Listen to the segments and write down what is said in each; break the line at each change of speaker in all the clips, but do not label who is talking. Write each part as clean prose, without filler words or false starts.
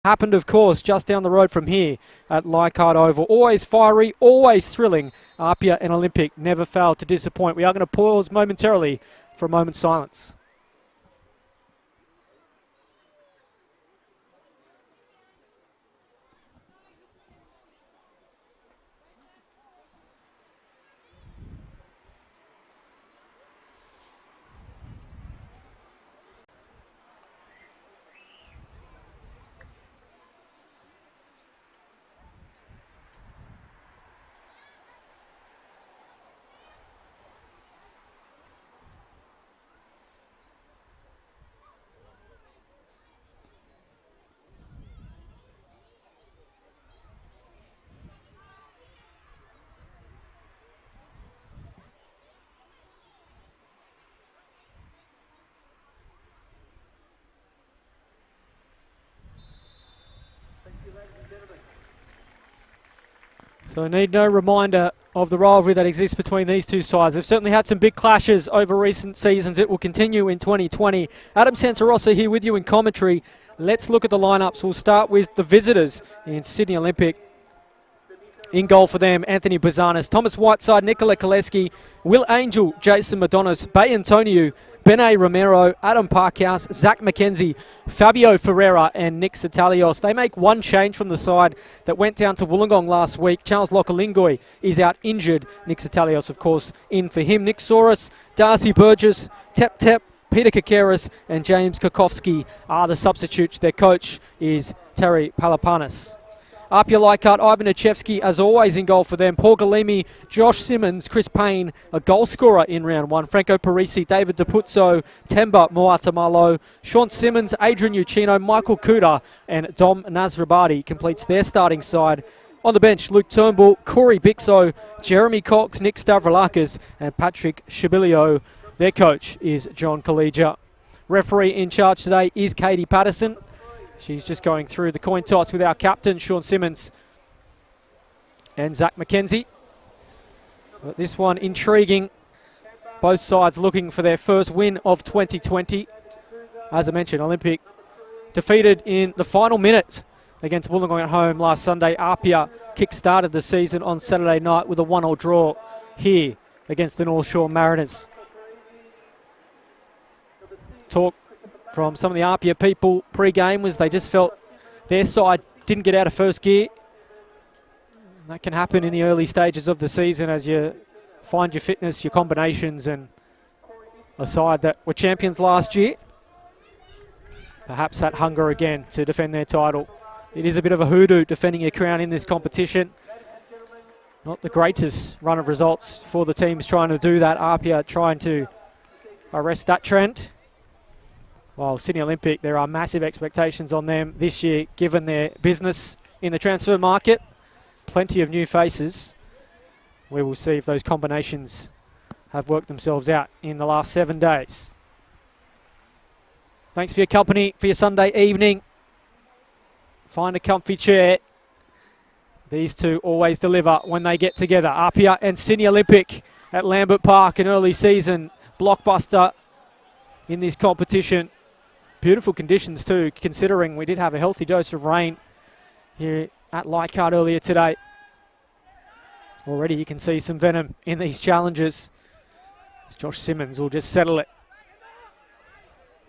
happened, of course, just down the road from here at Leichhardt Oval. Always fiery, always thrilling. APIA and Olympic never failed to disappoint. We are going to pause momentarily for a moment's silence. So need no reminder of the rivalry that exists between these two sides. They've certainly had some big clashes over recent seasons. It will continue in 2020. Adam Santarossa here with you in commentary. Let's look at the lineups. We'll start with the visitors in Sydney Olympic. In goal for them, Anthony Bazanis, Thomas Whiteside, Nikola Koleski, Will Angel, Jason Madonis, Bay Antonio, Bene Romero, Adam Parkhouse, Zach McKenzie, Fabio Ferreira and Nick Satalios. They make one change from the side that went down to Wollongong last week. Charles Lokalingoi is out injured. Nick Satalios, of course, in for him. Nick Soros, Darcy Burgess, Tep Tep, Peter Kakeris and James Kokowski are the substitutes. Their coach is Terry Palapanis. APIA Leichhardt, Ivan Achevsky, as always, in goal for them. Paul Galimi, Josh Simmons, Chris Payne, a goal scorer in round one. Franco Parisi, David DePuzzo, Temba Moatamalo, Sean Simmons, Adrian Uccino, Michael Kuda, and Dom Nasrabadi completes their starting side. On the bench, Luke Turnbull, Corey Bixo, Jeremy Cox, Nick Stavroulakis, and Patrick Shibilio. Their coach is John Collegia. Referee in charge today is Katie Patterson. She's just going through the coin toss with our captain, Sean Simmons, and Zach McKenzie. But this one intriguing. Both sides looking for their first win of 2020. As I mentioned, Olympic defeated in the final minute against Wollongong at home last Sunday. APIA kick-started the season on Saturday night with a 1-1 draw here against the North Shore Mariners. Talk from some of the APIA people pre-game was they just felt their side didn't get out of first gear. That can happen in the early stages of the season as you find your fitness, your combinations, and a side that were champions last year. Perhaps that hunger again to defend their title. It is a bit of a hoodoo defending your crown in this competition. Not the greatest run of results for the teams trying to do that. APIA trying to arrest that trend. While Sydney Olympic, there are massive expectations on them this year, given their business in the transfer market. Plenty of new faces. We will see if those combinations have worked themselves out in the last 7 days. Thanks for your company for your Sunday evening. Find a comfy chair. These two always deliver when they get together. APIA and Sydney Olympic at Lambert Park, an early season blockbuster in this competition. Beautiful conditions too, considering we did have a healthy dose of rain here at Leichhardt earlier today. Already you can see some venom in these challenges. Josh Simmons will just settle it.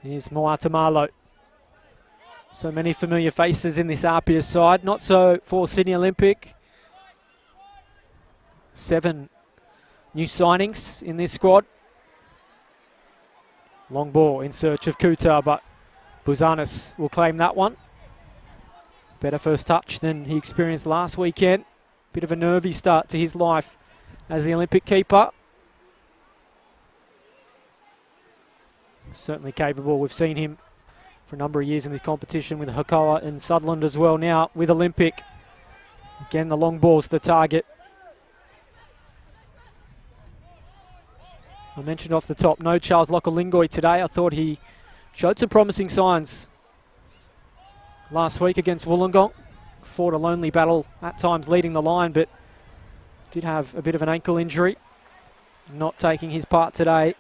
Here's Moatamalo. So many familiar faces in this APIA side. Not so for Sydney Olympic. 7 new signings in this squad. Long ball in search of Kuta, but Buzanis will claim that one. Better first touch than he experienced last weekend. Bit of a nervy start to his life as the Olympic keeper. Certainly capable. We've seen him for a number of years in this competition with Hakoa and Sutherland as well. Now with Olympic. Again, the long ball's the target. I mentioned off the top, no Charles Lokalingoi today. I thought he showed some promising signs last week against Wollongong. Fought a lonely battle, at times leading the line, but did have a bit of an ankle injury. Not taking his part today.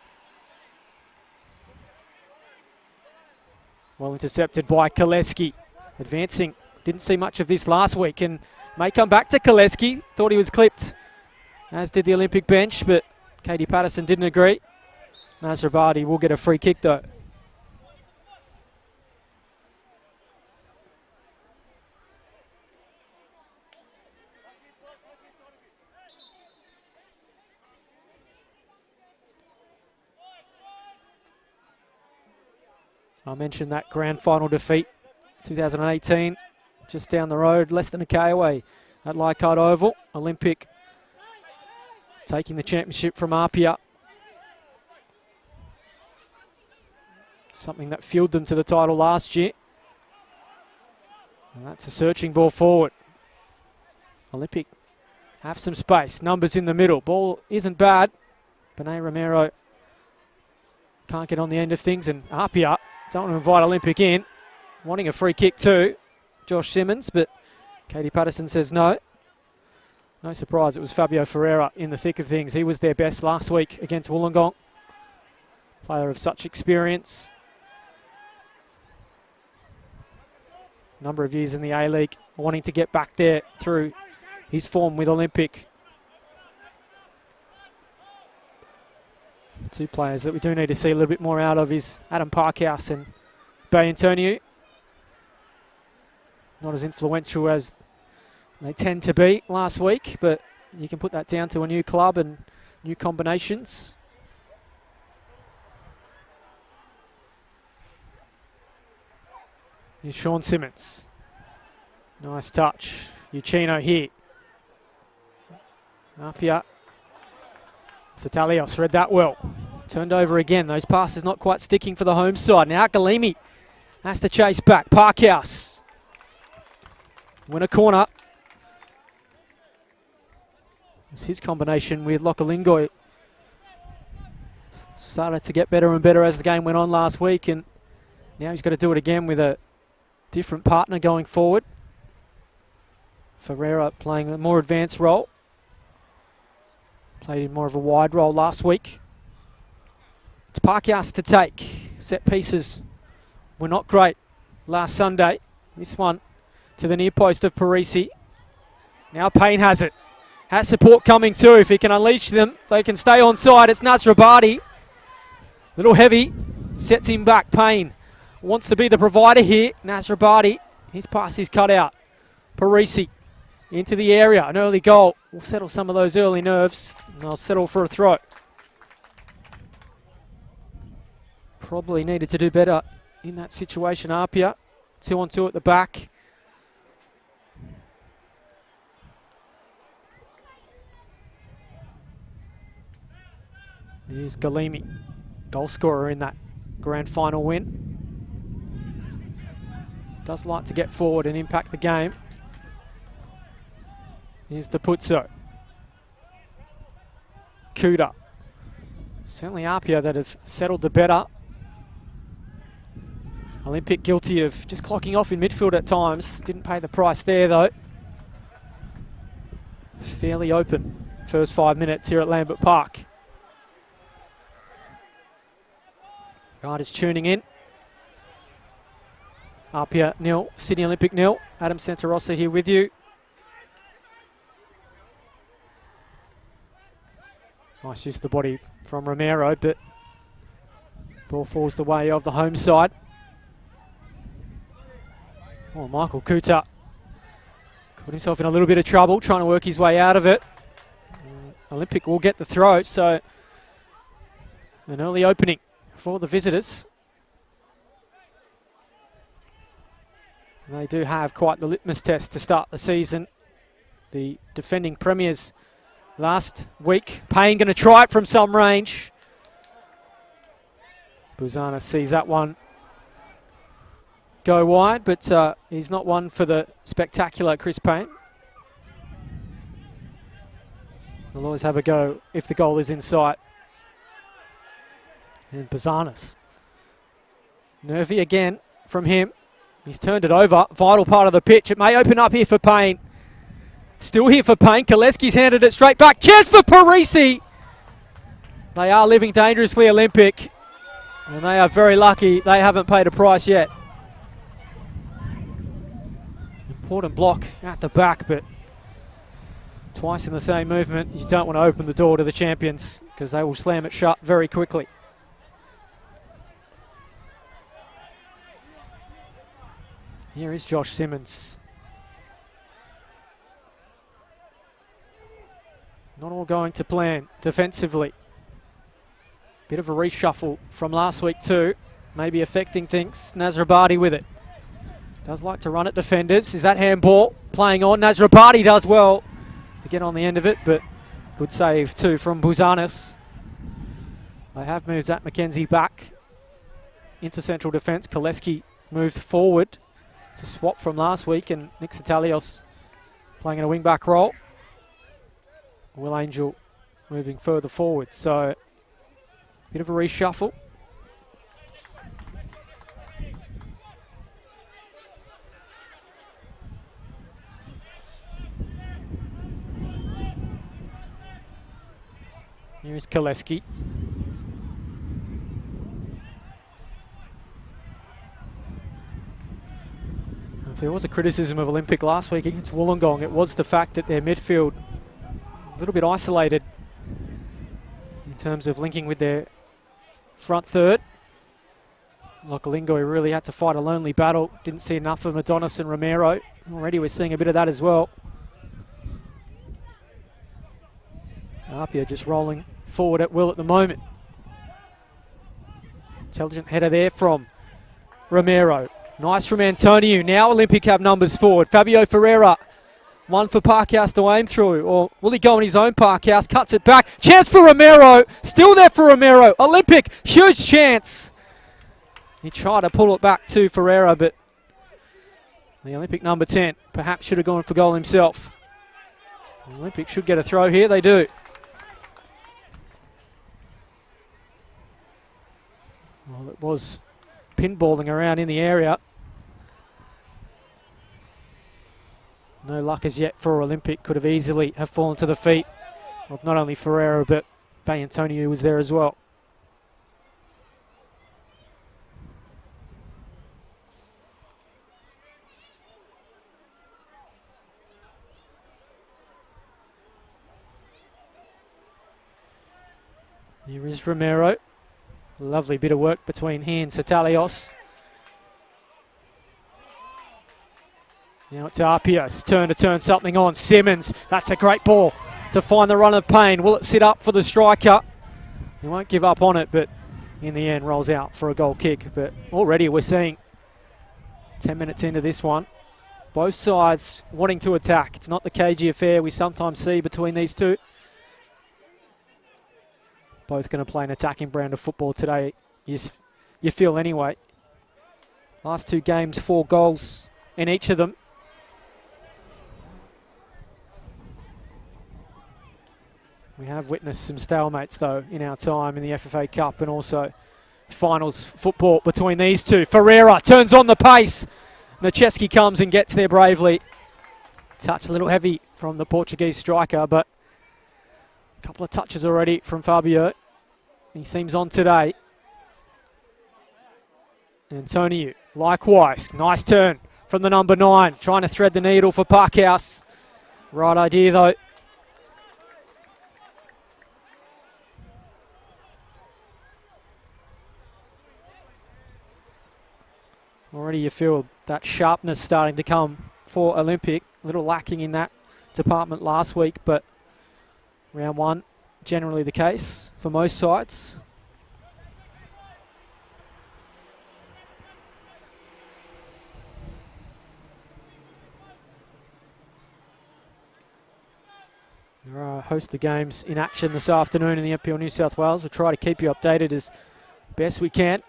Well intercepted by Koleski. Advancing Didn't see much of this last week and may come back to Koleski. Thought he was clipped, as did the Olympic bench, but Katie Patterson didn't agree. Nasrabadi will get a free kick though. I mentioned that grand final defeat, 2018, just down the road, less than a K away at Leichhardt Oval. Olympic taking the championship from APIA. Something that fueled them to the title last year. And that's a searching ball forward. Olympic have some space. Numbers in the middle. Ball isn't bad. Benet Romero can't get on the end of things, and APIA don't want to invite Olympic in. Wanting a free kick too, Josh Simmons, but Katie Patterson says no. No surprise, it was Fabio Ferreira in the thick of things. He was their best last week against Wollongong. Player of such experience. Number of years in the A-League, wanting to get back there through his form with Olympic. Two players that we do need to see a little bit more out of is Adam Parkhouse and Bay Antonio. Not as influential as they tend to be last week, but you can put that down to a new club and new combinations. Here's Sean Simmons. Nice touch. Uchino here. Apia. Satalios read that well. Turned over again. Those passes not quite sticking for the home side. Now Galimi has to chase back. Parkhouse. Win a corner. It's his combination with Lokalingo. Started to get better and better as the game went on last week, and now he's got to do it again with a different partner going forward. Ferreira playing a more advanced role. Played in more of a wide role last week. It's Parkhouse to take. Set pieces were not great last Sunday. This one to the near post of Parisi. Now Payne has it. Has support coming too. If he can unleash them, they can stay on side. It's Nasrabadi. Little heavy. Sets him back. Payne wants to be the provider here. Nasrabadi. His pass is cut out. Parisi into the area. An early goal will settle some of those early nerves. And they'll settle for a throw. Probably needed to do better in that situation. Apia 2-on-2 at the back. Here's Galimi, goal scorer in that grand final win. Does like to get forward and impact the game. Here's the Putso. Kuda. Certainly Apia that have settled the better. Olympic guilty of just clocking off in midfield at times. Didn't pay the price there though. Fairly open first 5 minutes here at Lambert Park. Riders tuning in. Apia 0, Sydney Olympic 0. Adam Santarossa here with you. Nice use of the body from Romero, but ball falls the way of the home side. Oh, Michael Kuta got himself in a little bit of trouble, trying to work his way out of it. Olympic will get the throw, so an early opening for the visitors. And they do have quite the litmus test to start the season. The defending premiers last week. Payne going to try it from some range. Buzana sees that one go wide, but he's not one for the spectacular Chris Payne. We'll always have a go if the goal is in sight. And Buzanas. Nervy again from him. He's turned it over. Vital part of the pitch. It may open up here for Payne. Still here for Payne. Koleski's handed it straight back. Chance for Parisi. They are living dangerously Olympic. And they are very lucky they haven't paid a price yet. Important block at the back, but twice in the same movement. You don't want to open the door to the champions because they will slam it shut very quickly. Here is Josh Simmons. Not all going to plan defensively. Bit of a reshuffle from last week too. Maybe affecting things. Nasrabadi with it. Does like to run at defenders. Is that handball playing on? Nasrabadi does well to get on the end of it, but good save too from Buzanis. They have moved Zach McKenzie back into central defence. Koleski moved forward. It's a swap from last week, and Nick Satalios playing in a wing-back role. Will Angel moving further forward, so bit of a reshuffle. Here is Koleski. If there was a criticism of Olympic last week against Wollongong, it was the fact that their midfield a little bit isolated in terms of linking with their front third. Lokalingo really had to fight a lonely battle. Didn't see enough of Adonis and Romero. Already we're seeing a bit of that as well. APIA just rolling forward at will at the moment. Intelligent header there from Romero. Nice from Antonio. Now Olympic have numbers forward. Fabio Ferreira. One for Parkhouse to aim through. Or will he go on his own? Parkhouse cuts it back. Chance for Romero. Still there for Romero. Olympic. Huge chance. He tried to pull it back to Ferreira, but the Olympic number 10 perhaps should have gone for goal himself. Olympic should get a throw here. They do. Well, it was pinballing around in the area. No luck as yet for Olympic. Could have easily have fallen to the feet of not only Ferreira, but Bay Antonio, who was there as well. Here is Romero. Lovely bit of work between he and Satalios. Now it's Apia's turn to turn something on. Simmons, that's a great ball to find the run of pain. Will it sit up for the striker? He won't give up on it, but in the end rolls out for a goal kick. But already we're seeing 10 minutes into this one, both sides wanting to attack. It's not the cagey affair we sometimes see between these two. Both going to play an attacking brand of football today, you feel anyway. Last two games, 4 goals in each of them. We have witnessed some stalemates, though, in our time in the FFA Cup and also finals football between these two. Ferreira turns on the pace. Nachevsky comes and gets there bravely. Touch a little heavy from the Portuguese striker, but a couple of touches already from Fabio. He seems on today. Antonio, likewise. Nice turn from the number 9. Trying to thread the needle for Parkhouse. Right idea, though. Already you feel that sharpness starting to come for Olympic. A little lacking in that department last week, but round 1, generally the case for most sides. There are a host of games in action this afternoon in the NPL New South Wales. We'll try to keep you updated as best we can.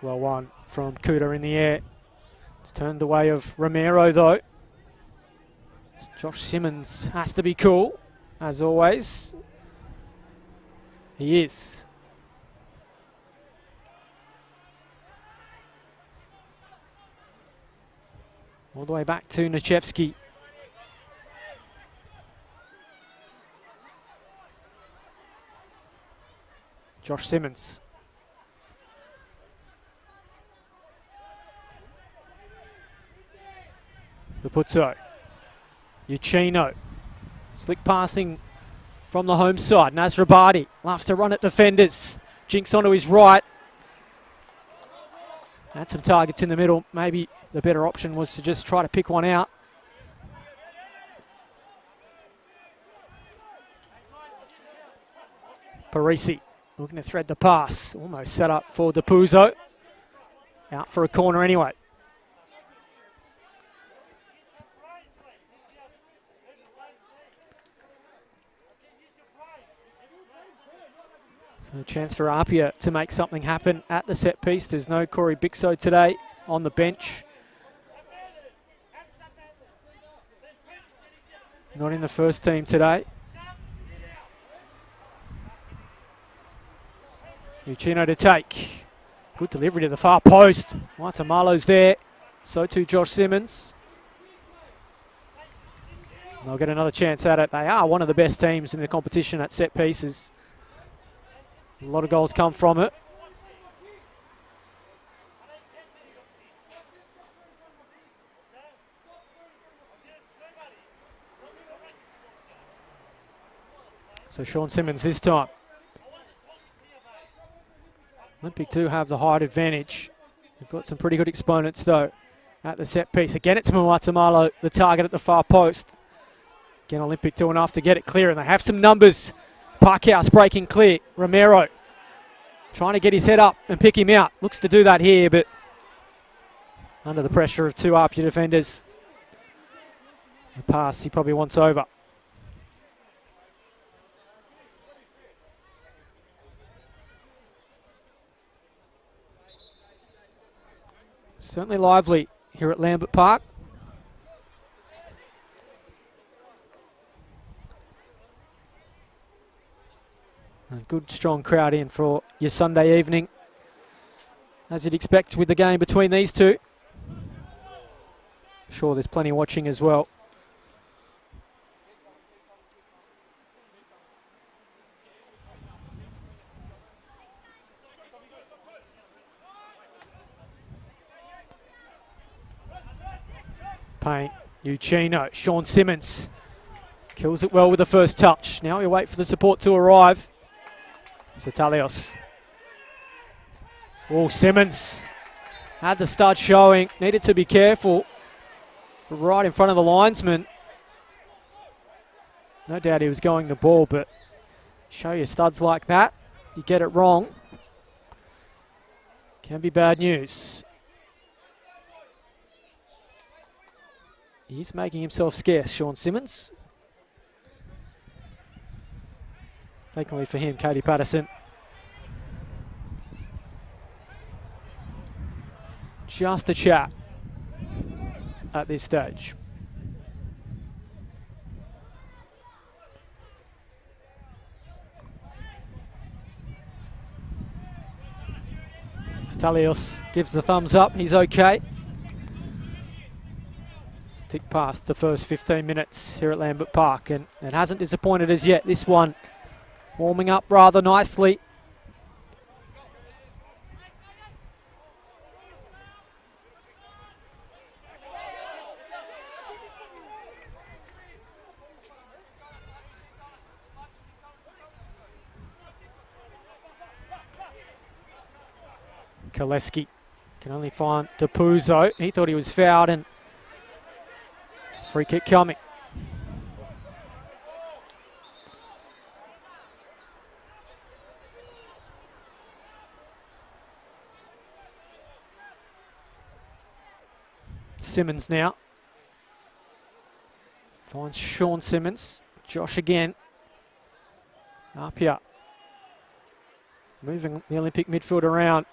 Well one from Kuda in the air. It's turned the way of Romero, though. Josh Simmons has to be cool, as always. He is. All the way back to Nachevsky. Josh Simmons. Capuzzo. Uchino. Slick passing from the home side. Nasrabadi loves to run at defenders. Jinks onto his right. Had some targets in the middle. Maybe the better option was to just try to pick one out. Parisi looking to thread the pass. Almost set up for Capuzzo. Out for a corner anyway. So a chance for APIA to make something happen at the set piece. There's no Corey Bixo today on the bench. Not in the first team today. Uchino to take. Good delivery to the far post. Waitamalo's there. So too Josh Simmons. They'll get another chance at it. They are one of the best teams in the competition at set pieces. A lot of goals come from it. So Sean Simmons this time. Olympic do have the height advantage. They've got some pretty good exponents though at the set piece. Again, it's Waitamalo, the target at the far post. Again, Olympic do enough to get it clear, and they have some numbers. Parkhouse breaking clear. Romero trying to get his head up and pick him out. Looks to do that here, but under the pressure of two APIA defenders. The pass he probably wants over. Certainly lively here at Lambert Park. A good strong crowd in for your Sunday evening, as you'd expect with the game between these two. Sure, there's plenty watching as well. Payne, Uchino, Sean Simmons kills it well with the first touch. Now we wait for the support to arrive. Setalios. Oh, Simmons had the stud showing. Needed to be careful. Right in front of the linesman. No doubt he was going the ball, but show your studs like that, you get it wrong, can be bad news. He's making himself scarce, Sean Simmons. Thankfully for him, Cody Patterson. Just a chat at this stage. Stalios gives the thumbs up, he's okay. Tick past the first 15 minutes here at Lambert Park, and it hasn't disappointed as yet. This one warming up rather nicely. Koleski can only find Capuzzo. He thought he was fouled, and free kick coming. Simmons now. Finds Sean Simmons. Josh again. APIA moving the Olympic midfield around.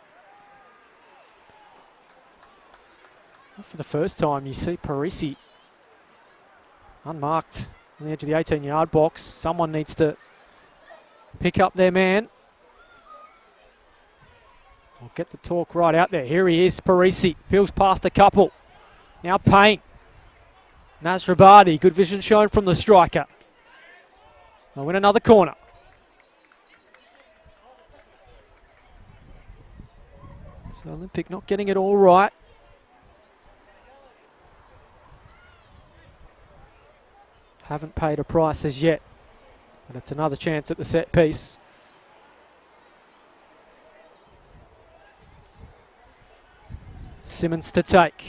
For the first time, you see Parisi unmarked on the edge of the 18-yard box. Someone needs to pick up their man. I'll get the talk right out there. Here he is, Parisi. Peels past a couple. Now Payne. Nasrabadi, good vision shown from the striker. They'll win another corner. So Olympic not getting it all right. Haven't paid a price as yet. But it's another chance at the set piece. Simmons to take.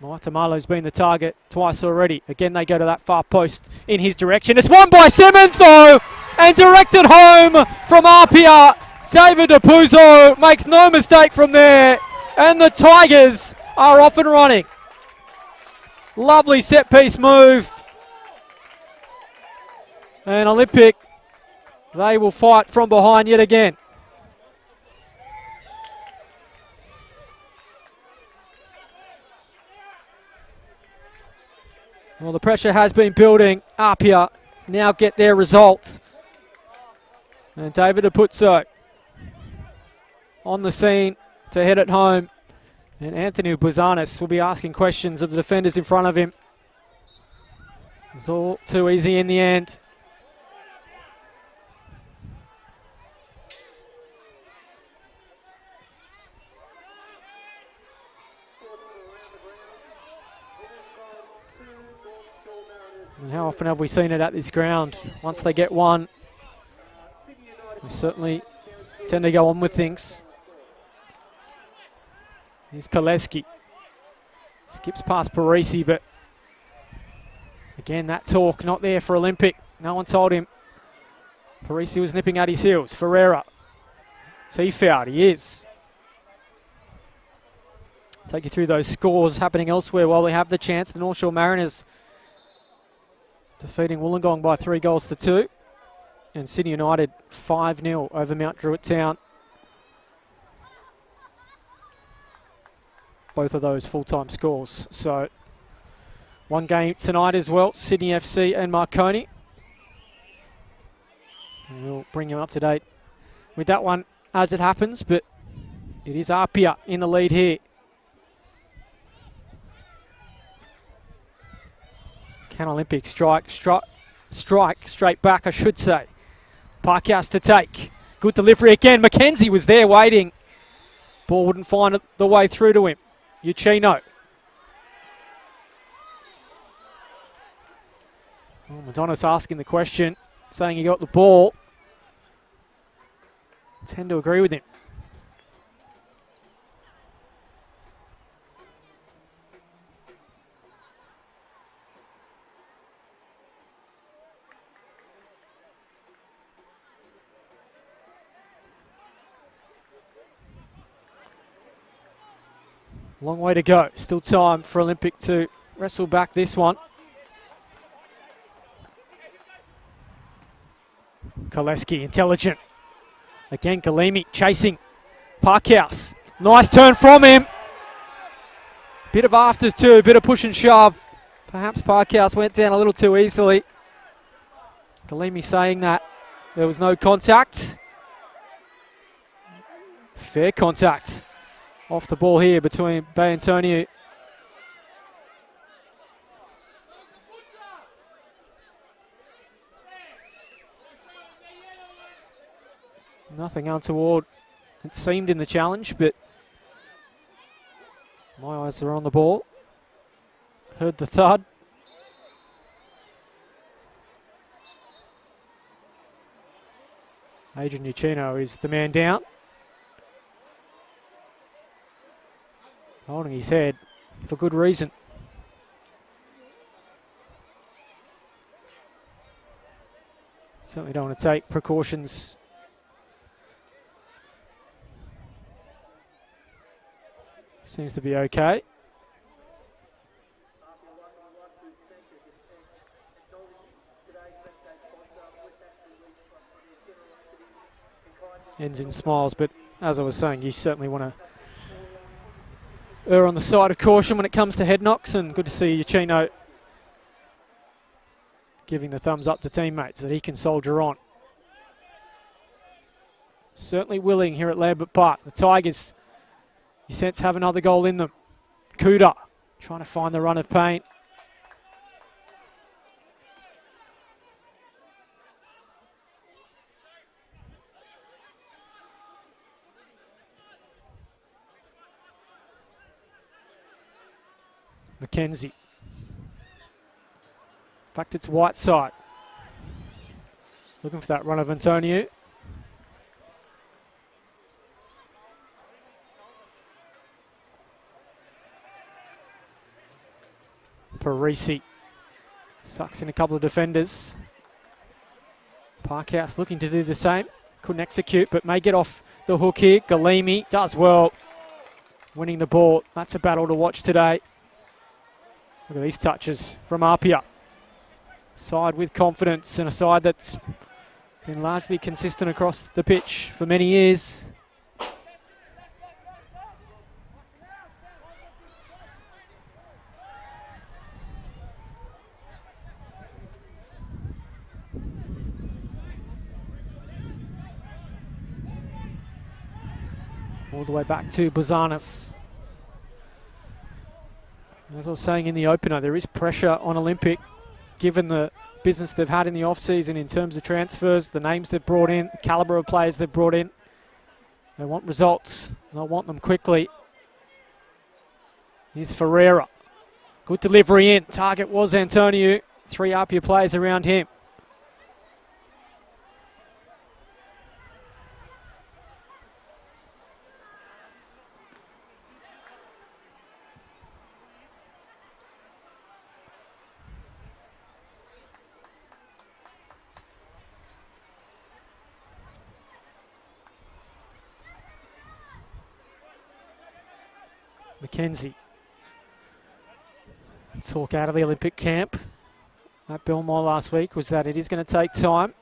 Maitamalo's been the target twice already. Again, they go to that far post in his direction. It's won by Simmons, though, and directed home from APIA. David Apuzzo makes no mistake from there, and the Tigers are off and running. Lovely set-piece move. And Olympic, they will fight from behind yet again. Well, the pressure has been building. APIA now get their results. And David Apuzzo on the scene to head it home. And Anthony Buzanis will be asking questions of the defenders in front of him. It was all too easy in the end. And how often have we seen it at this ground? Once they get one, they certainly tend to go on with things. Here's Koleski. Skips past Parisi, but again, that talk not there for Olympic. No one told him. Parisi was nipping at his heels. Ferreira. Is he fouled? He is. Take you through those scores happening elsewhere while we have the chance. The North Shore Mariners defeating Wollongong by 3-2. And Sydney United 5-0 over Mount Druitt Town. Both of those full-time scores. So one game tonight as well, Sydney FC and Marconi. And we'll bring you up to date with that one as it happens, but it is APIA in the lead here. Can Olympic strike straight back, I should say. Parkhouse to take. Good delivery again. McKenzie was there waiting. Ball wouldn't find the way through to him. Uchino. Well, Madonna's asking the question, saying he got the ball. I tend to agree with him. Long way to go. Still time for Olympic to wrestle back this one. Koleski, intelligent. Again, Galimi chasing Parkhouse. Nice turn from him. Bit of afters too, bit of push and shove. Perhaps Parkhouse went down a little too easily. Galimi saying that there was no contact. Fair contact. Off the ball here between Bay Antonio. Nothing untoward, it seemed, in the challenge, but my eyes are on the ball. Heard the thud. Adrian Uchino is the man down. Holding his head for good reason. Certainly don't want to take precautions. Seems to be okay. Ends in smiles, but as I was saying, you certainly want to err on the side of caution when it comes to head knocks, and good to see Uchino giving the thumbs up to teammates that he can soldier on. Certainly willing here at Lambert Park. The Tigers, you sense, have another goal in them. Kuda trying to find the run of paint. McKenzie. In fact, it's Whiteside. Looking for that run of Antonio. Parisi sucks in a couple of defenders. Parkhouse looking to do the same. Couldn't execute, but may get off the hook here. Galimi does well, winning the ball. That's a battle to watch today. Look at these touches from APIA. Side with confidence, and a side that's been largely consistent across the pitch for many years. All the way back to Buzanis. As I was saying in the opener, there is pressure on Olympic, given the business they've had in the off-season in terms of transfers, the names they've brought in, the calibre of players they've brought in. They want results. They'll want them quickly. Here's Ferreira. Good delivery in. Target was Antonio. 3 APIA players around him. McKenzie. Talk out of the Olympic camp at Belmore last week was that it is going to take time.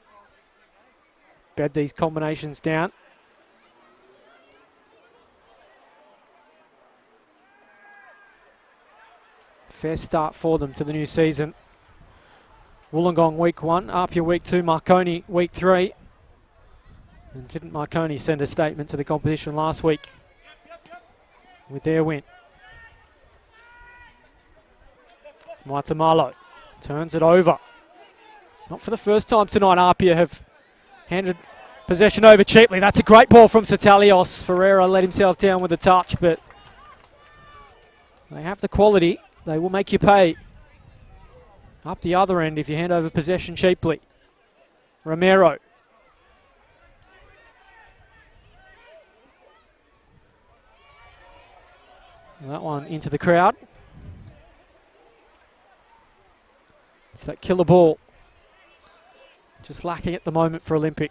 Bed these combinations down. Fair start for them to the new season. Wollongong week 1, Apia week 2, Marconi week 3. And didn't Marconi send a statement to the competition last week with their win? Maitamalo turns it over. Not for the first time tonight, Apia have handed possession over cheaply. That's a great ball from Satalios. Ferreira let himself down with a touch, but they have the quality. They will make you pay. Up the other end if you hand over possession cheaply. Romero. That one into the crowd. It's that killer ball. Just lacking at the moment for Olympic.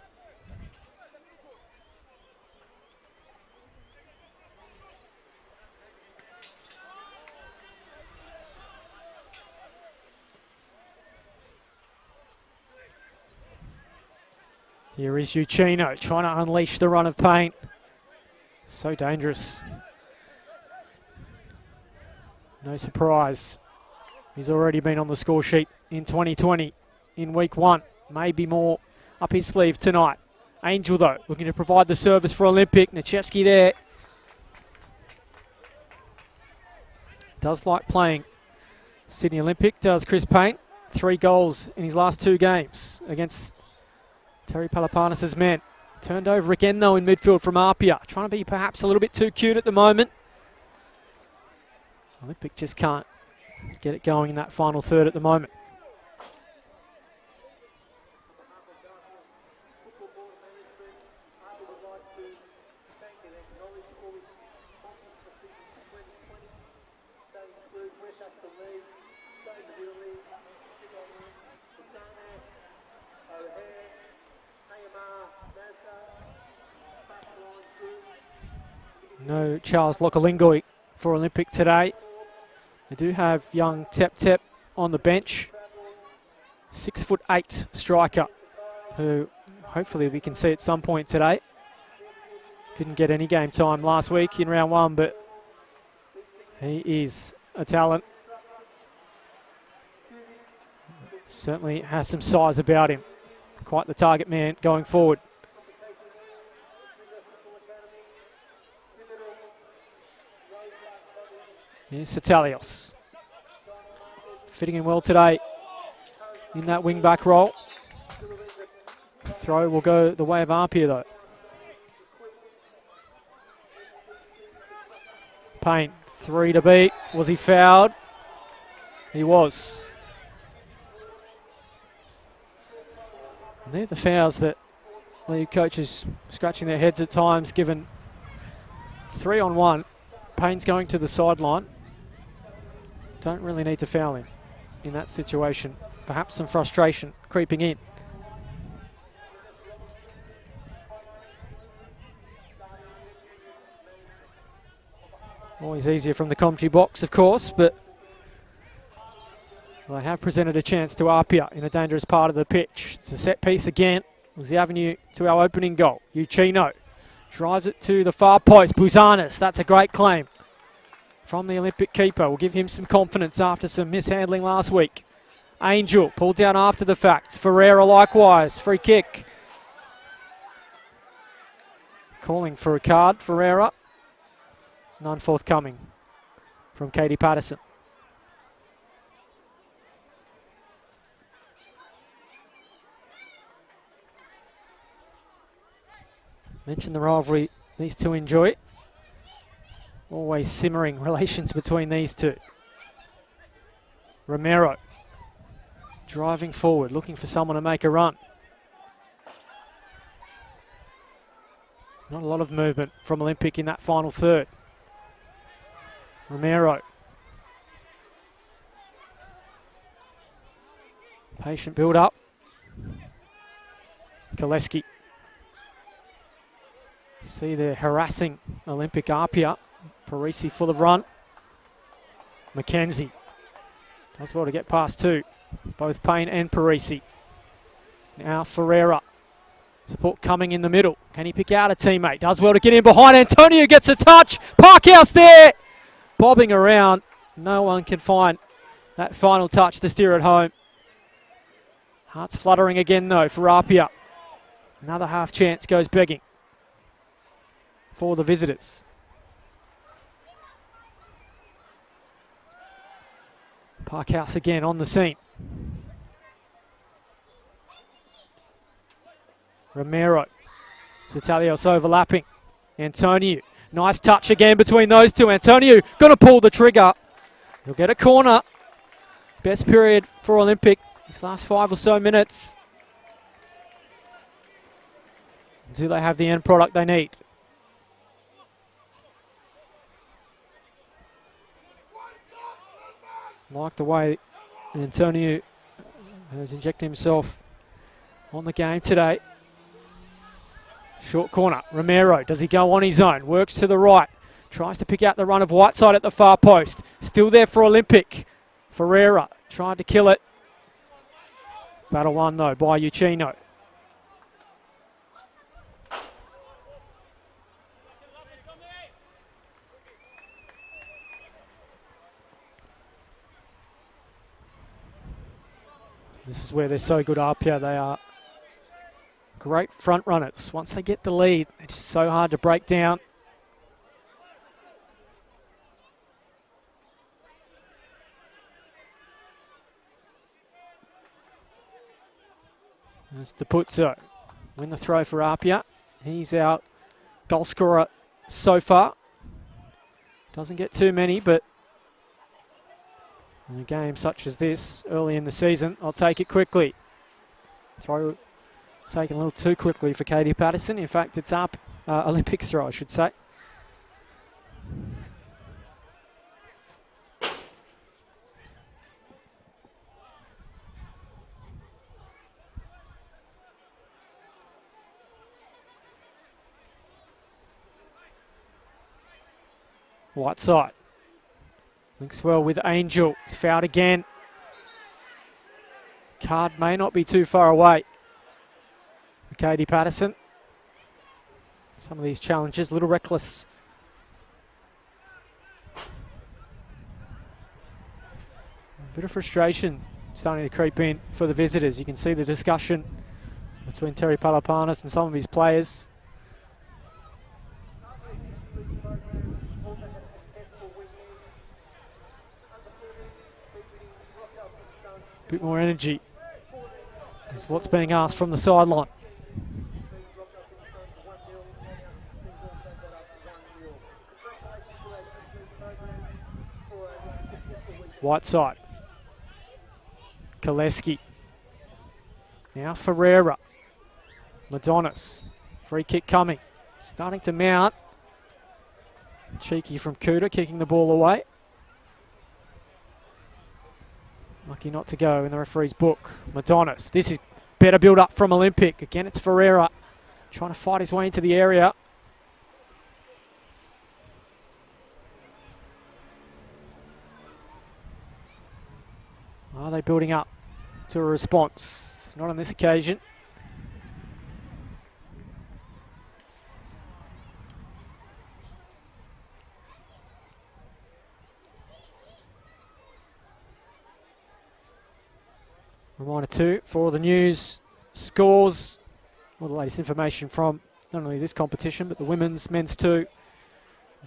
Here is Uchino trying to unleash the run of paint. So dangerous. No surprise. He's already been on the score sheet in 2020 in week 1. Maybe more up his sleeve tonight. Angel, though, looking to provide the service for Olympic. Nachevsky there. Does like playing Sydney Olympic, does Chris Payne. 3 goals in his last 2 games against Terry Palapanis' men. Turned over again, though, in midfield from Apia. Trying to be perhaps a little bit too cute at the moment. Olympic just can't get it going in that final third at the moment. No Charles Lokalingoi for Olympic today. They do have young Tep Tep on the bench. 6'8" striker who hopefully we can see at some point today. Didn't get any game time last week in round 1, but he is a talent. Certainly has some size about him. Quite the target man going forward. Here's Satalios. Fitting in well today in that wing-back role. Throw will go the way of Apia, though. Payne, 3 to beat. Was he fouled? He was. And they're the fouls that league coaches scratching their heads at times, given it's 3-on-1. Payne's going to the sideline. Don't really need to foul him in that situation. Perhaps some frustration creeping in. Always easier from the commentary box, of course, but they have presented a chance to APIA in a dangerous part of the pitch. It's a set piece again. It was the avenue to our opening goal. Uchino drives it to the far post. Buzanis, that's a great claim from the Olympic keeper. Will give him some confidence after some mishandling last week. Angel pulled down after the fact. Ferreira likewise. Free kick. Calling for a card, Ferreira. None forthcoming from Katie Patterson. Mentioned the rivalry these two enjoy. Always simmering relations between these two. Romero driving forward, looking for someone to make a run. Not a lot of movement from Olympic in that final third. Romero. Patient build up. Koleski. See they're harassing Olympic APIA. Parisi full of run. McKenzie does well to get past two. Both Payne and Parisi. Now Ferreira. Support coming in the middle. Can he pick out a teammate? Does well to get in behind. Antonio gets a touch. Parkhouse there. Bobbing around. No one can find that final touch to steer it home. Hearts fluttering again though for APIA. Another half chance goes begging for the visitors. Parkhouse again on the scene. Romero. Zitalios overlapping. Antonio. Nice touch again between those two. Antonio going to pull the trigger. He'll get a corner. Best period for Olympic. These last 5 or so minutes. Do they have the end product they need? Like the way Antonio has injected himself on the game today. Short corner. Romero, does he go on his own? Works to the right. Tries to pick out the run of Whiteside at the far post. Still there for Olympic. Ferreira tried to kill it. Battle won though by Uchino. This is where they're so good up here. They are great front runners. Once they get the lead, it's just so hard to break down. That's Tapuzzo. Win the throw for APIA. He's our goal scorer so far. Doesn't get too many, but in a game such as this, early in the season, I'll take it quickly. Throw taken a little too quickly for Katie Patterson. In fact, it's up Olympics throw, I should say. Whiteside links well with Angel. He's fouled again. Card may not be too far away for Katie Patterson. Some of these challenges, a little reckless. A bit of frustration starting to creep in for the visitors. You can see the discussion between Terry Palapanis and some of his players. Bit more energy is what's being asked from the sideline. Whiteside Koleski. Now Ferreira. Madonis. Free kick coming. Starting to mount. Cheeky from Kuda, kicking the ball away. Lucky not to go in the referee's book. Madonis. This is better build up from Olympic. Again, it's Ferreira trying to fight his way into the area. Are they building up to a response? Not on this occasion. Reminder too, for all the news, scores, all the latest information from not only this competition, but the women's, men's too,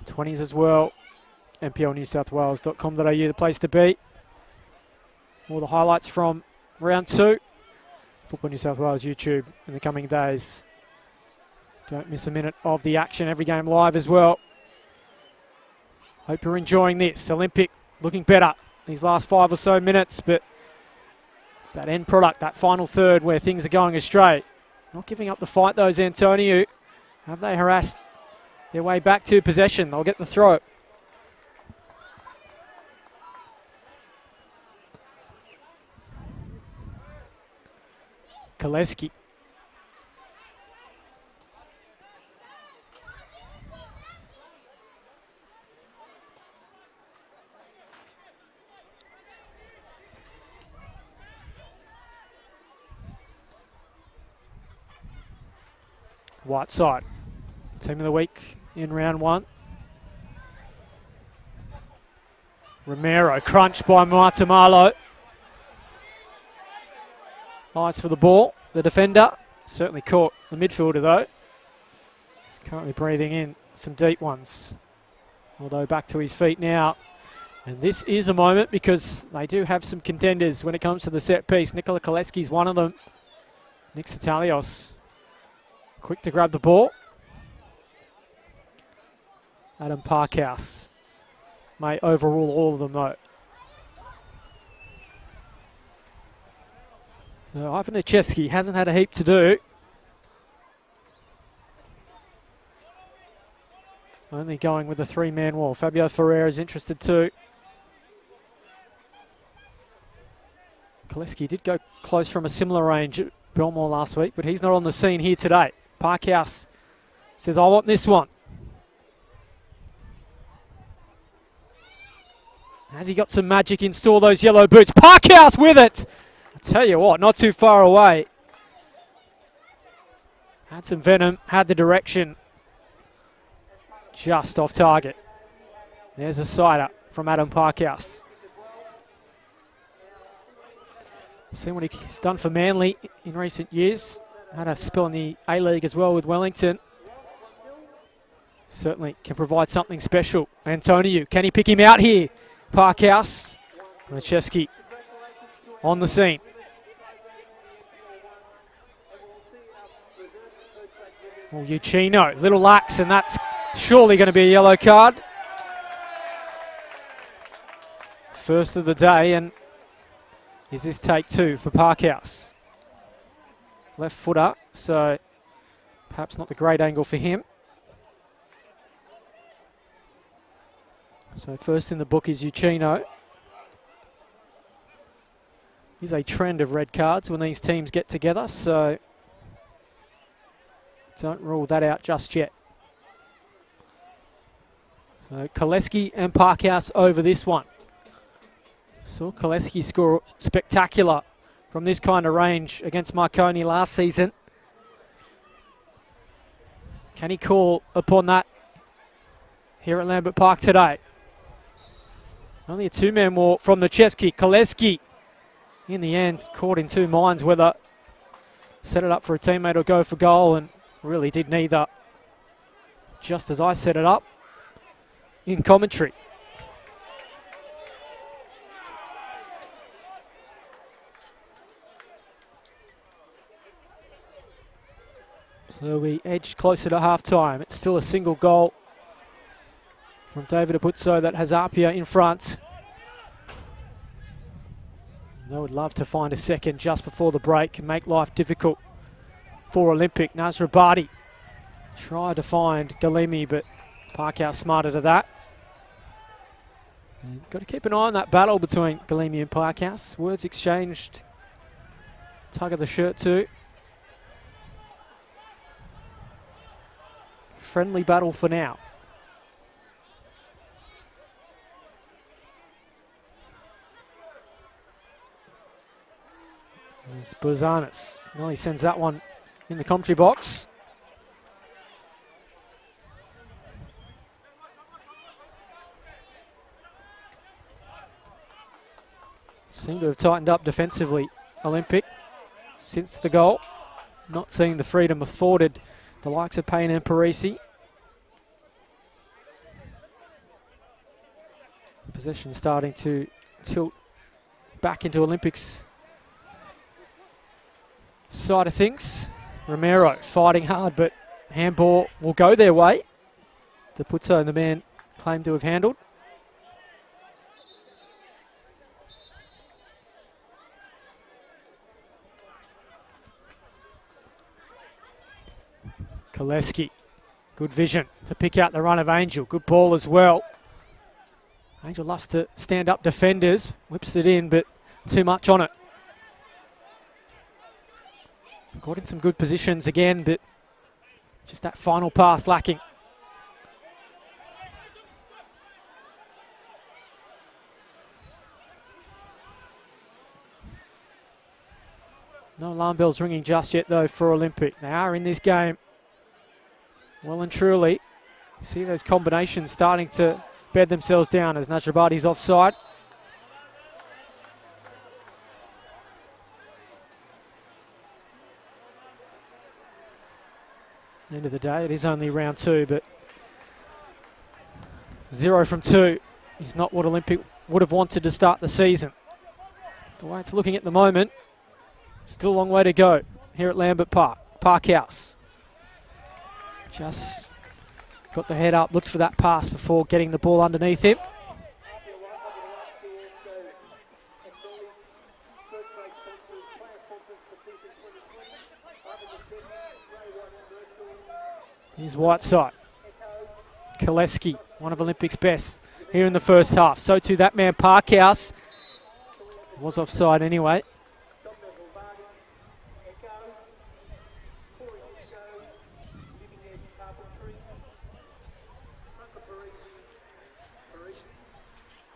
20s as well. NPLnewSouthWales.com.au, the place to be. All the highlights from round 2. Football New South Wales YouTube in the coming days. Don't miss a minute of the action, every game live as well. Hope you're enjoying this. Olympic looking better these last 5 or so minutes, but it's that end product, that final third where things are going astray. Not giving up the fight though, Antonio. Have they harassed their way back to possession? They'll get the throw. Koleski. Whiteside, team of the week in round 1. Romero, crunched by Matamalo. Eyes for the ball. The defender certainly caught the midfielder though. He's currently breathing in some deep ones. Although back to his feet now. And this is a moment because they do have some contenders when it comes to the set piece. Nikola Koleski's one of them. Nick Satalios quick to grab the ball. Adam Parkhouse may overrule all of them though. So Ivan Nichevsky hasn't had a heap to do. Only going with a 3-man wall. Fabio Ferreira is interested too. Koleski did go close from a similar range at Belmore last week, but he's not on the scene here today. Parkhouse says, I want this one. Has he got some magic in store, those yellow boots? Parkhouse with it! I tell you what, not too far away. Had some venom, had the direction. Just off target. There's a sider from Adam Parkhouse. Seen what he's done for Manly in recent years. Had a spell in the A-League as well with Wellington. Certainly can provide something special. Antonio, can he pick him out here? Parkhouse. Nichevsky on the scene. Well, Uchino, little lax, and that's surely going to be a yellow card. First of the day, and is this take 2 for Parkhouse? Left footer, so perhaps not the great angle for him. So first in the book is Uchino. There's a trend of red cards when these teams get together, so don't rule that out just yet. So Koleski and Parkhouse over this one. Saw Koleski score spectacular from this kind of range against Marconi last season. Can he call upon that here at Lambert Park today? Only a 2-man war from Nichevsky. Koleski, in the end, caught in two minds whether set it up for a teammate or go for goal, and really did neither. Just as I set it up in commentary. So we edged closer to half-time. It's still a single goal from David Apuzzo that has APIA in front. They would love to find a second just before the break and make life difficult for Olympic. Nasrabadi tried to find Galimi, but Parkhouse smarter to that. And got to keep an eye on that battle between Galimi and Parkhouse. Words exchanged. Tug of the shirt too. Friendly battle for now. There's Buzanis. No, he sends that one in the commentary box. Seem to have tightened up defensively, Olympic, since the goal. Not seeing the freedom afforded the likes of Payne and Parisi. Possession starting to tilt back into Olympics' side of things. Romero fighting hard, but handball will go their way. Tapuzzo, the man claimed to have handled. Koleski, good vision to pick out the run of Angel. Good ball as well. Angel loves to stand up defenders, whips it in, but too much on it. Got in some good positions again, but just that final pass lacking. No alarm bells ringing just yet, though, for Olympic. They are in this game well and truly. See those combinations starting to bed themselves down as Nasrabadi's offside. End of the day, it is only round 2, but 0 from 2 is not what Olympic would have wanted to start the season. The way it's looking at the moment, still a long way to go here at Lambert Park. Parkhouse just got the head up, looked for that pass before getting the ball underneath him. Here's Whiteside. Koleski, one of Olympic's best here in the first half. So too that man Parkhouse. Was offside anyway.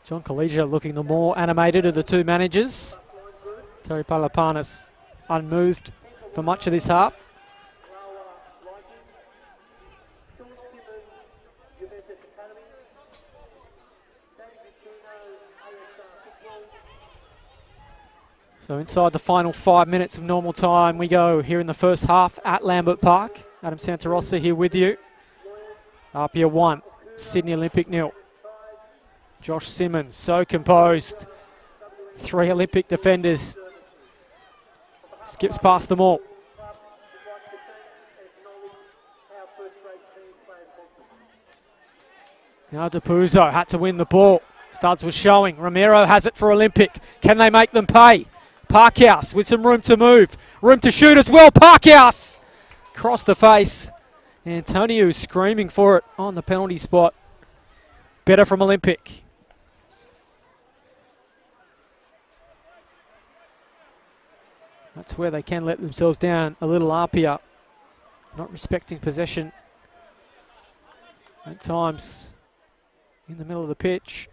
John Collegia looking the more animated of the two managers. Terry Palapanis unmoved for much of this half. So inside the final 5 minutes of normal time we go here in the first half at Lambert Park. Adam Santarossa here with you. APIA 1, Sydney Olympic 0. Josh Simmons, so composed. 3 Olympic defenders. Skips past them all. Now Tapuzzo had to win the ball. Studs was showing. Romero has it for Olympic. Can they make them pay? Parkhouse with some room to move. Room to shoot as well. Parkhouse! Across the face. Antonio screaming for it on the penalty spot. Better from Olympic. That's where they can let themselves down a little. APIA not respecting possession at times in the middle of the pitch.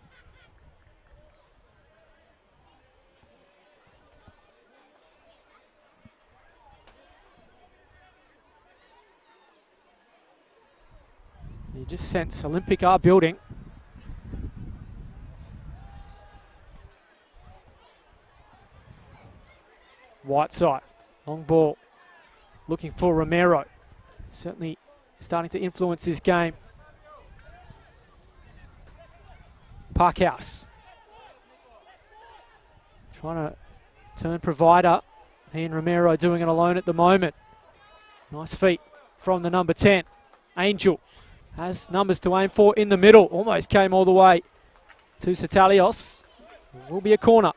You just sense Olympic are building. Whiteside, long ball, looking for Romero. Certainly starting to influence this game. Parkhouse, trying to turn provider. He and Romero doing it alone at the moment. Nice feet from the number 10. Angel has numbers to aim for in the middle. Almost came all the way to Satalios. Will be a corner.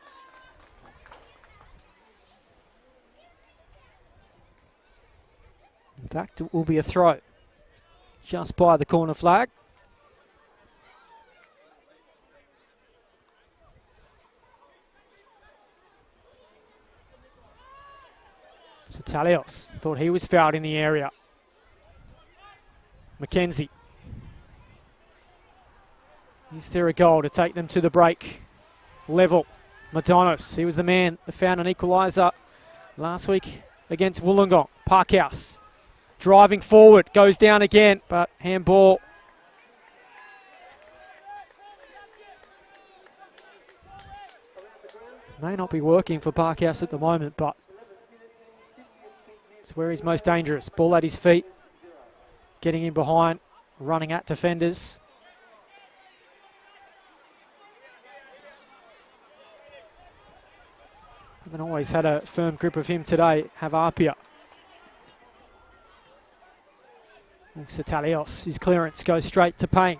In fact, it will be a throw just by the corner flag. So Talios thought he was fouled in the area. McKenzie. Is there a goal to take them to the break? Level. Madonos, he was the man that found an equaliser last week against Wollongong. Parkhouse driving forward, goes down again, but handball. May not be working for Parkhouse at the moment, but it's where he's most dangerous. Ball at his feet, getting in behind, running at defenders. Haven't always had a firm grip of him today, have APIA. Satalios, his clearance goes straight to Payne.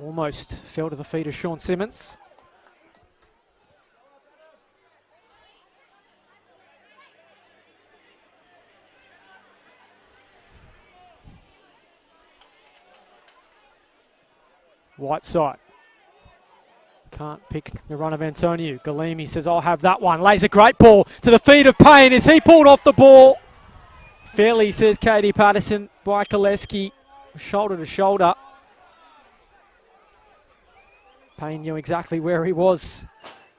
Almost fell to the feet of Sean Simmons. Whiteside. Can't pick the run of Antonio. Galimi says, I'll have that one. Lays a great ball to the feet of Payne. Is he pulled off the ball? Fairly, says Katie Patterson, by Koleski, shoulder to shoulder. Payne knew exactly where he was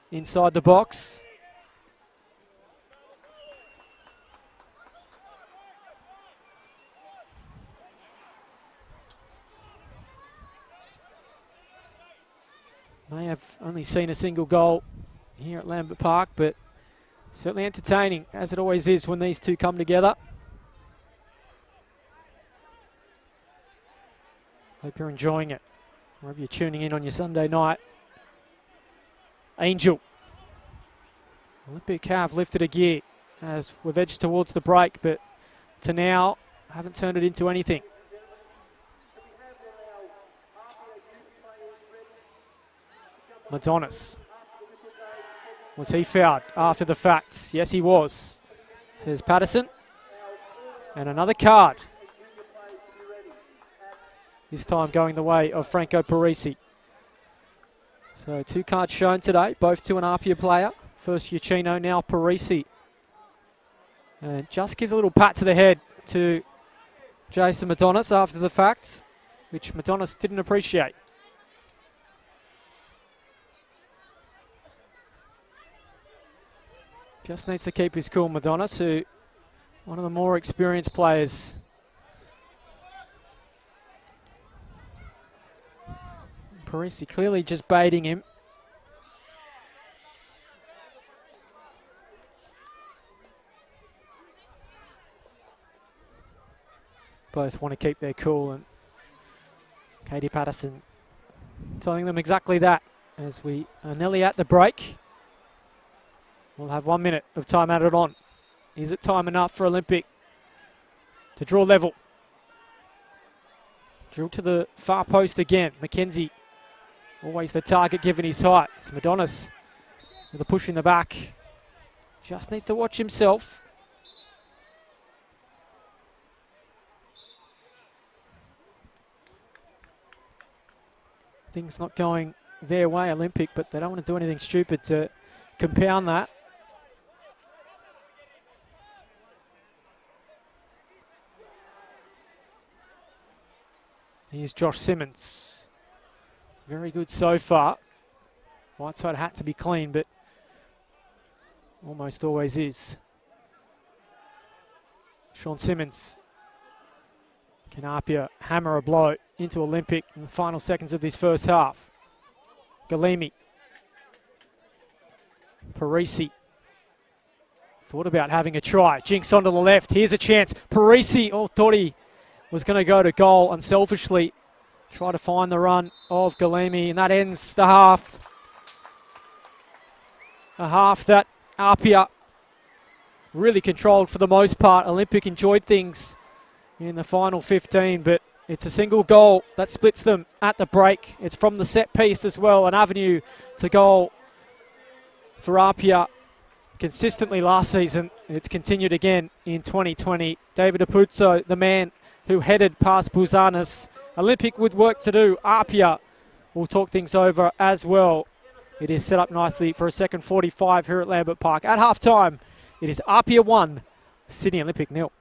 inside the box. May have only seen a single goal here at Lambert Park, but certainly entertaining, as it always is when these two come together. Hope you're enjoying it, wherever you're tuning in on your Sunday night. Angel. Olympic have lifted a gear as we've edged towards the break, but to now, haven't turned it into anything. Madonis. Was he fouled after the fact? Yes, he was, says Patterson. And another card. This time going the way of Franco Parisi. So 2 cards shown today, both to an APIA player. First Uchino, now Parisi. And just gives a little pat to the head to Jason Madonis after the fact, which Madonis didn't appreciate. Just needs to keep his cool, Madonis, who one of the more experienced players. Parisi clearly just baiting him. Both want to keep their cool, and Katie Patterson telling them exactly that as we are nearly at the break. We'll have 1 minute of time added on. Is it time enough for Olympic to draw level? Drill to the far post again. McKenzie, always the target given his height. It's Madonis with a push in the back. Just needs to watch himself. Things not going their way, Olympic, but they don't want to do anything stupid to compound that. Here's Josh Simmons. Very good so far. Whiteside had to be clean, but almost always is. Sean Simmons. Can APIA hammer a blow into Olympic in the final seconds of this first half? Galimi. Parisi. Thought about having a try. Jinx onto the left. Here's a chance. Parisi, thought he was going to go to goal unselfishly. Try to find the run of Galimi, and that ends the half. A half that APIA really controlled for the most part. Olympic enjoyed things in the final 15, but it's a single goal that splits them at the break. It's from the set piece as well, an avenue to goal for APIA consistently last season. It's continued again in 2020. David Apuzzo, the man who headed past Busanas. Olympic with work to do. APIA will talk things over as well. It is set up nicely for a second 45 here at Lambert Park. At halftime, it is APIA 1, Sydney Olympic 0.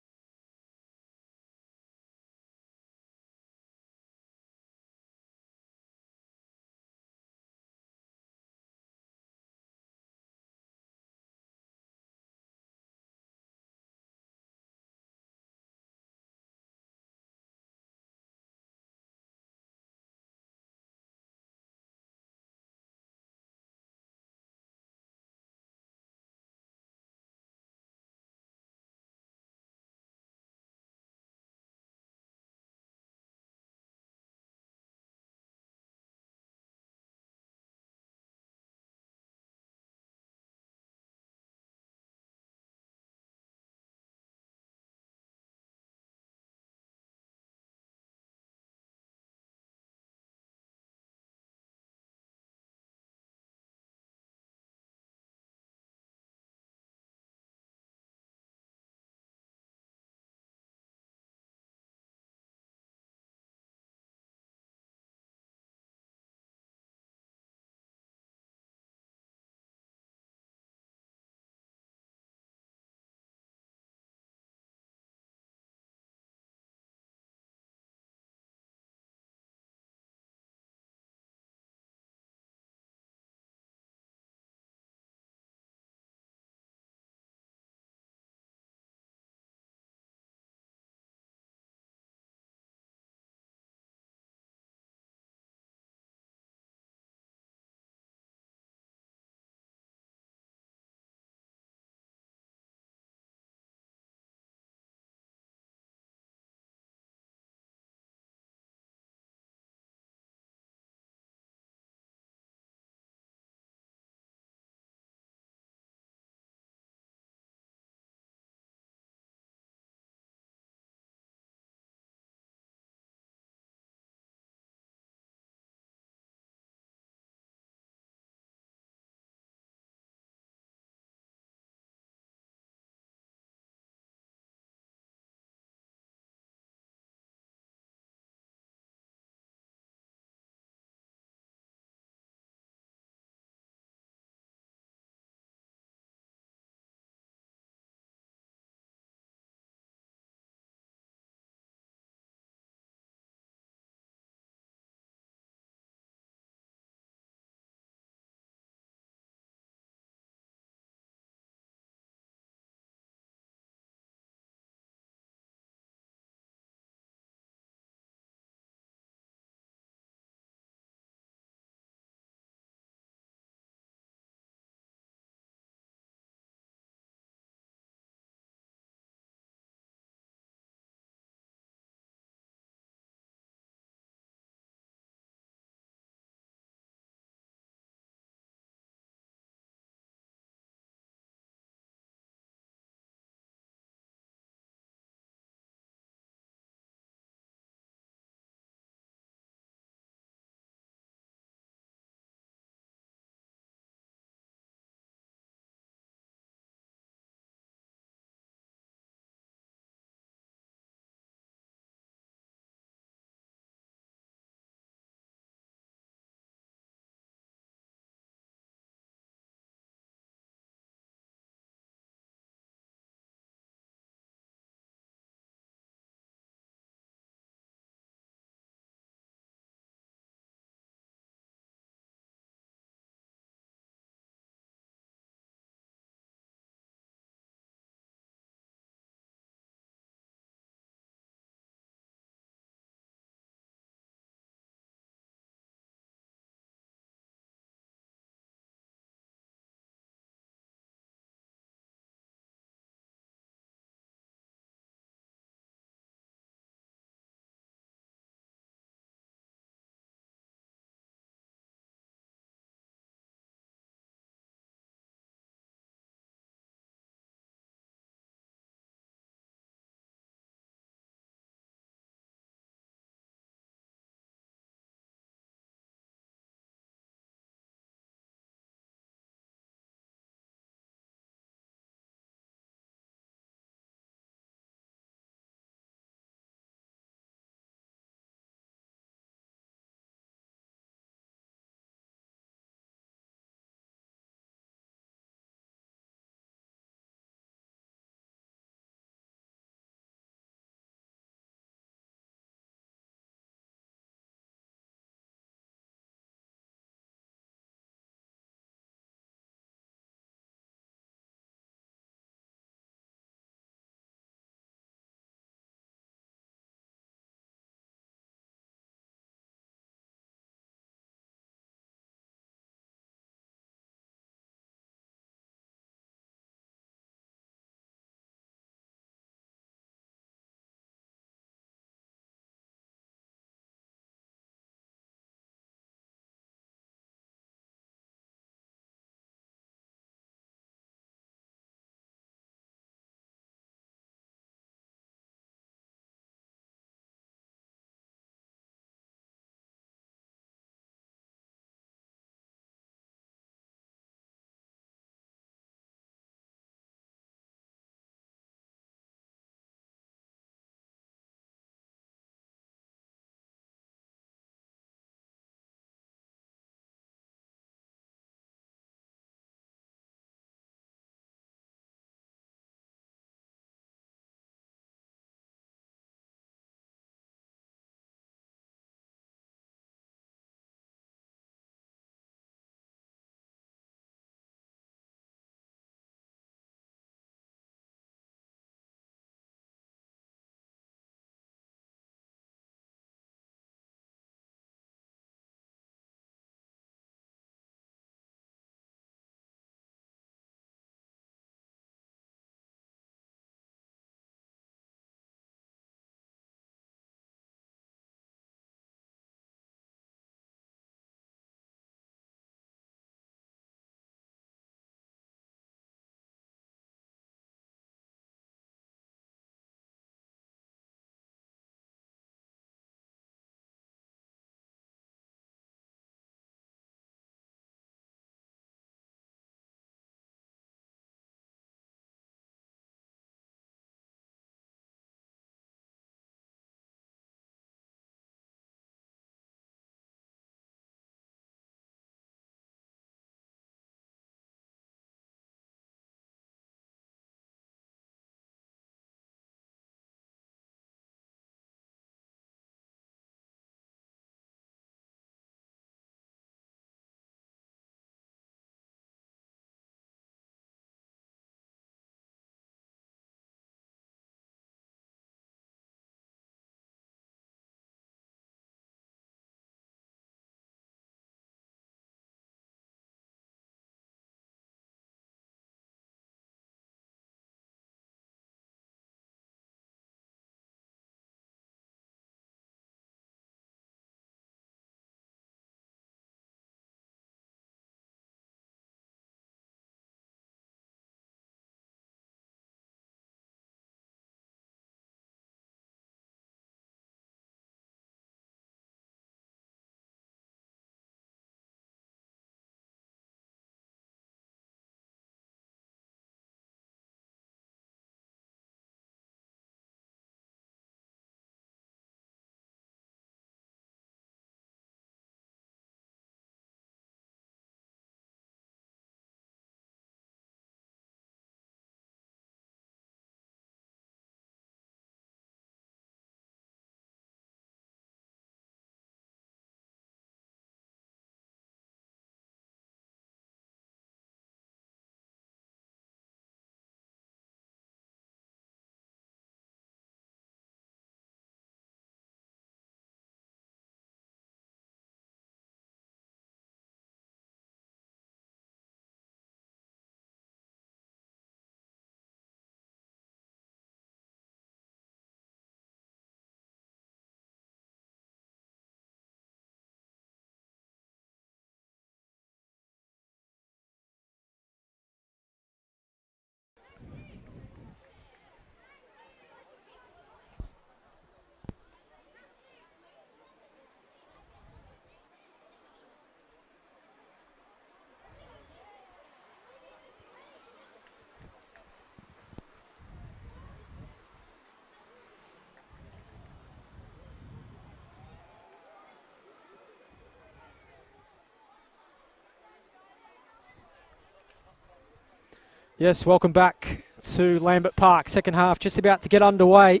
Yes, welcome back to Lambert Park. Second half just about to get underway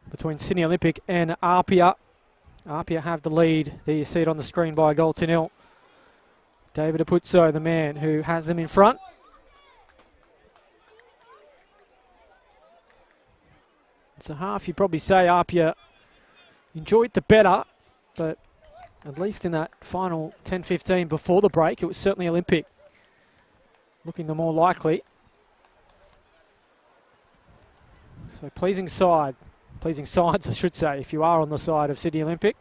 between Sydney Olympic and APIA. APIA have the lead. There you see it on the screen by a goal to nil. David Apuzzo, the man who has them in front. It's a half you'd probably say APIA enjoyed the better, but at least in that final 10-15 before the break, it was certainly Olympic looking the more likely. So pleasing sides, I should say, if you are on the side of Sydney Olympic.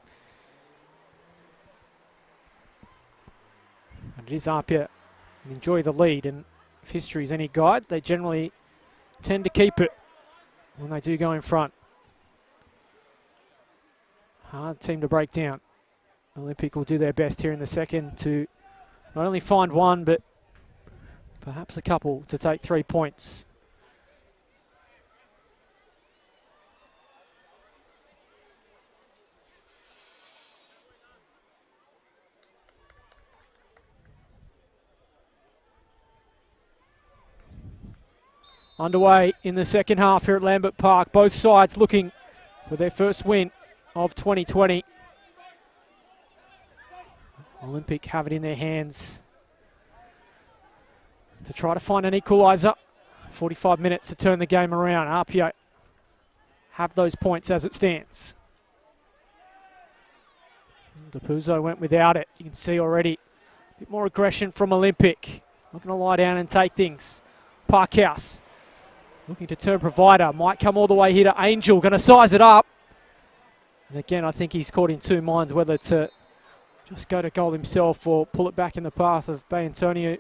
And it is APIA and enjoy the lead, and if history is any guide, they generally tend to keep it when they do go in front. Hard team to break down. Olympic will do their best here in the second to not only find one, but perhaps a couple to take 3 points. Underway in the second half here at Lambert Park. Both sides looking for their first win of 2020. Olympic have it in their hands to try to find an equaliser. 45 minutes to turn the game around. APIA have those points as it stands. Apuzzo went without it. You can see already a bit more aggression from Olympic. Not going to lie down and take things. Parkhouse looking to turn provider. Might come all the way here to Angel. Going to size it up. And again, I think he's caught in two minds whether to just go to goal himself or pull it back in the path of Bay Antonio.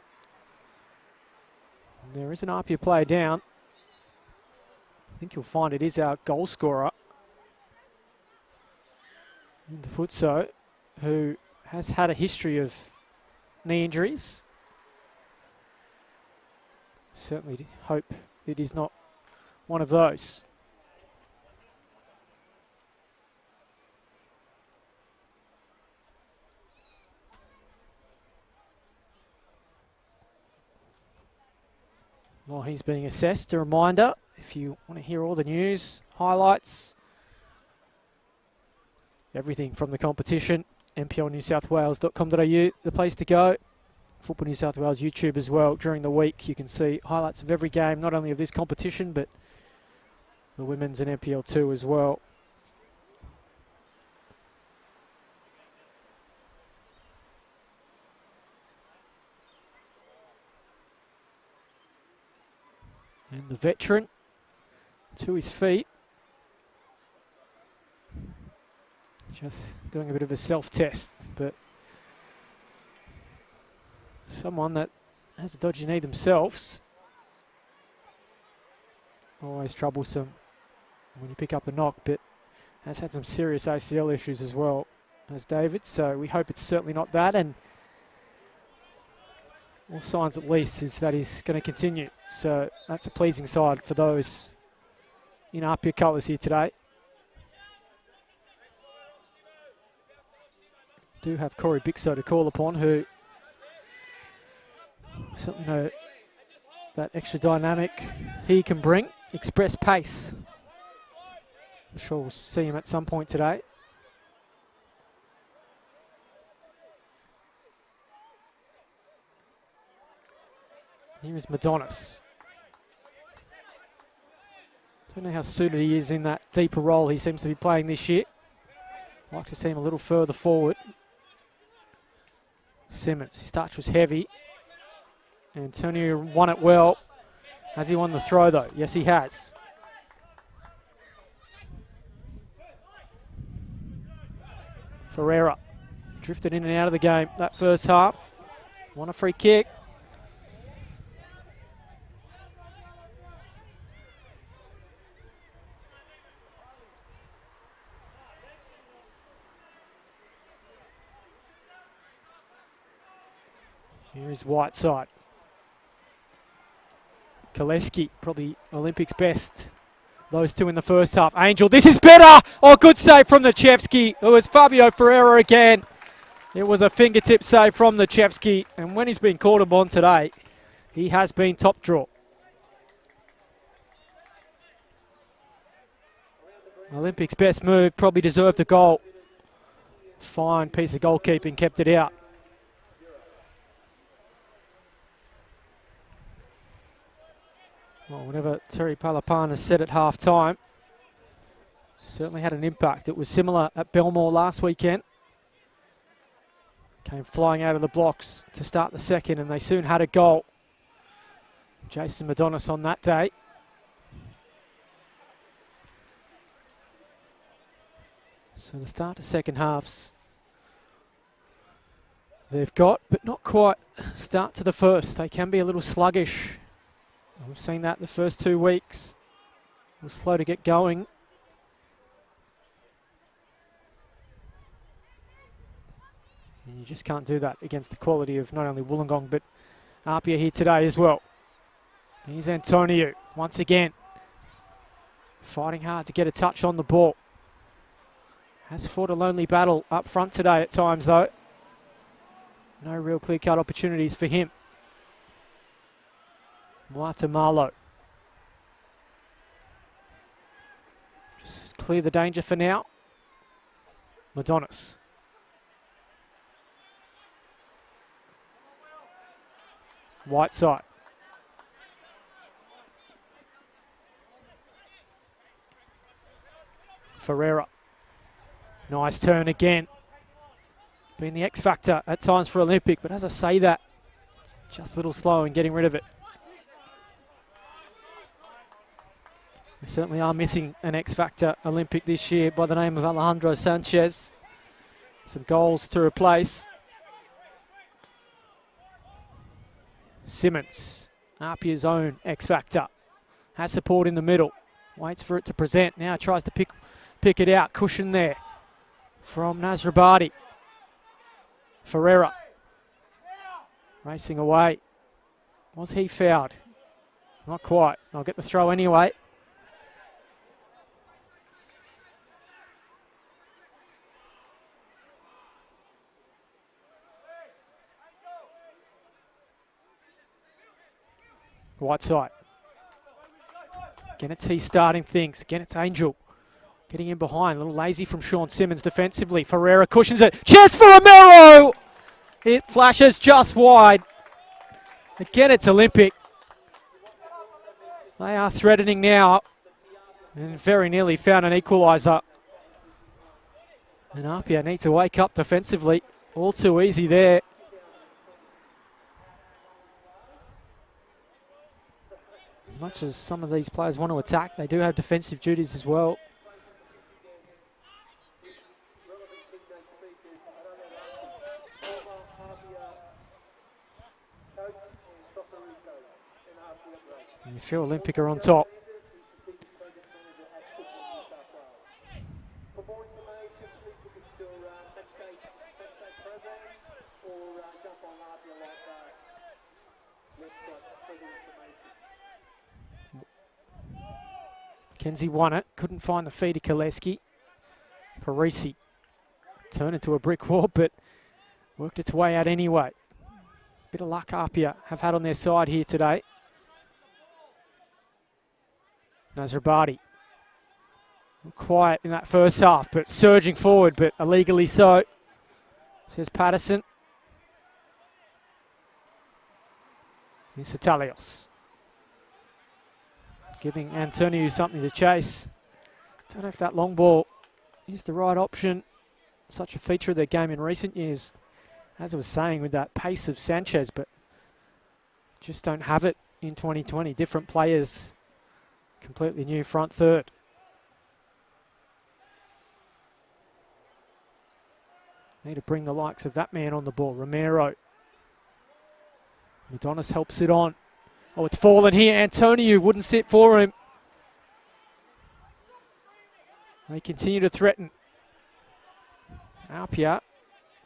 There is an APIA player down. I think you'll find it is our goal scorer, the Futso, who has had a history of knee injuries. Certainly hope it is not one of those. While he's being assessed, a reminder, if you want to hear all the news, highlights, everything from the competition, nplnewsouthwales.com.au, the place to go. Football New South Wales YouTube as well. During the week, you can see highlights of every game, not only of this competition, but the women's and NPL 2 as well. And the veteran to his feet. Just doing a bit of a self-test, but someone that has a dodgy knee themselves. Always troublesome when you pick up a knock, but has had some serious ACL issues as well as David, so we hope it's certainly not that, and all signs at least is that he's going to continue. So that's a pleasing side for those in APIA colours here today. Do have Corey Bixo to call upon, who certainly know that extra dynamic he can bring. Express pace. I'm sure we'll see him at some point today. Here is Madonis. Don't know how suited he is in that deeper role he seems to be playing this year. I'd like to see him a little further forward. Simmons, his touch was heavy. Antonio won it well. Has he won the throw though? Yes, he has. Ferreira drifted in and out of the game that first half. Won a free kick. Here is Whiteside. Koleski, probably Olympics best. Those two in the first half. Angel, this is better! Oh, good save from Nachevsky. It was Fabio Ferreira again. It was a fingertip save from Nachevsky. And when he's been called upon today, he has been top draw. Olympics' best move, probably deserved a goal. Fine piece of goalkeeping, kept it out. Well, whatever Terry Palapana said at half-time, certainly had an impact. It was similar at Belmore last weekend. Came flying out of the blocks to start the second, and they soon had a goal. Jason Madonis on that day. So the start to second halves they've got, but not quite start to the first. They can be a little sluggish. We've seen that the first 2 weeks. We're slow to get going. And you just can't do that against the quality of not only Wollongong, but APIA here today as well. Here's Antonio, once again. Fighting hard to get a touch on the ball. Has fought a lonely battle up front today at times, though. No real clear-cut opportunities for him. Moata Marlow. Just clear the danger for now. Madonis. Whiteside. Ferreira. Nice turn again. Been the X factor at times for Olympic, but as I say that, just a little slow in getting rid of it. We certainly are missing an X factor Olympic this year by the name of Alejandro Sanchez. Some goals to replace. Simmons, Apia's own X factor. Has support in the middle. Waits for it to present. Now tries to pick it out. Cushion there from Nasrabadi. Ferreira. Racing away. Was he fouled? Not quite. I'll get the throw anyway. Whiteside. Again, it's he starting things. Again, it's Angel. Getting in behind. A little lazy from Sean Simmons defensively. Ferreira cushions it. Chance for Romero! It flashes just wide. Again, it's Olympic. They are threatening now. And very nearly found an equaliser. And Apia need to wake up defensively. All too easy there. As much as some of these players want to attack, they do have defensive duties as well. And you feel Olympic are on top. Kenzie won it, couldn't find the feed to Koleski. Parisi turned into a brick wall, but worked its way out anyway. Bit of luck Apia have had on their side here today. Nasrabadi. Quiet in that first half, but surging forward, but illegally so, says Patterson. Here's Italios. Giving Antonio something to chase. Don't know if that long ball is the right option. Such a feature of their game in recent years, as I was saying, with that pace of Sanchez, but just don't have it in 2020. Different players, completely new front third. Need to bring the likes of that man on the ball. Romero. Madonis helps it on. Oh, it's fallen here. Antonio wouldn't sit for him. They continue to threaten. Apia, at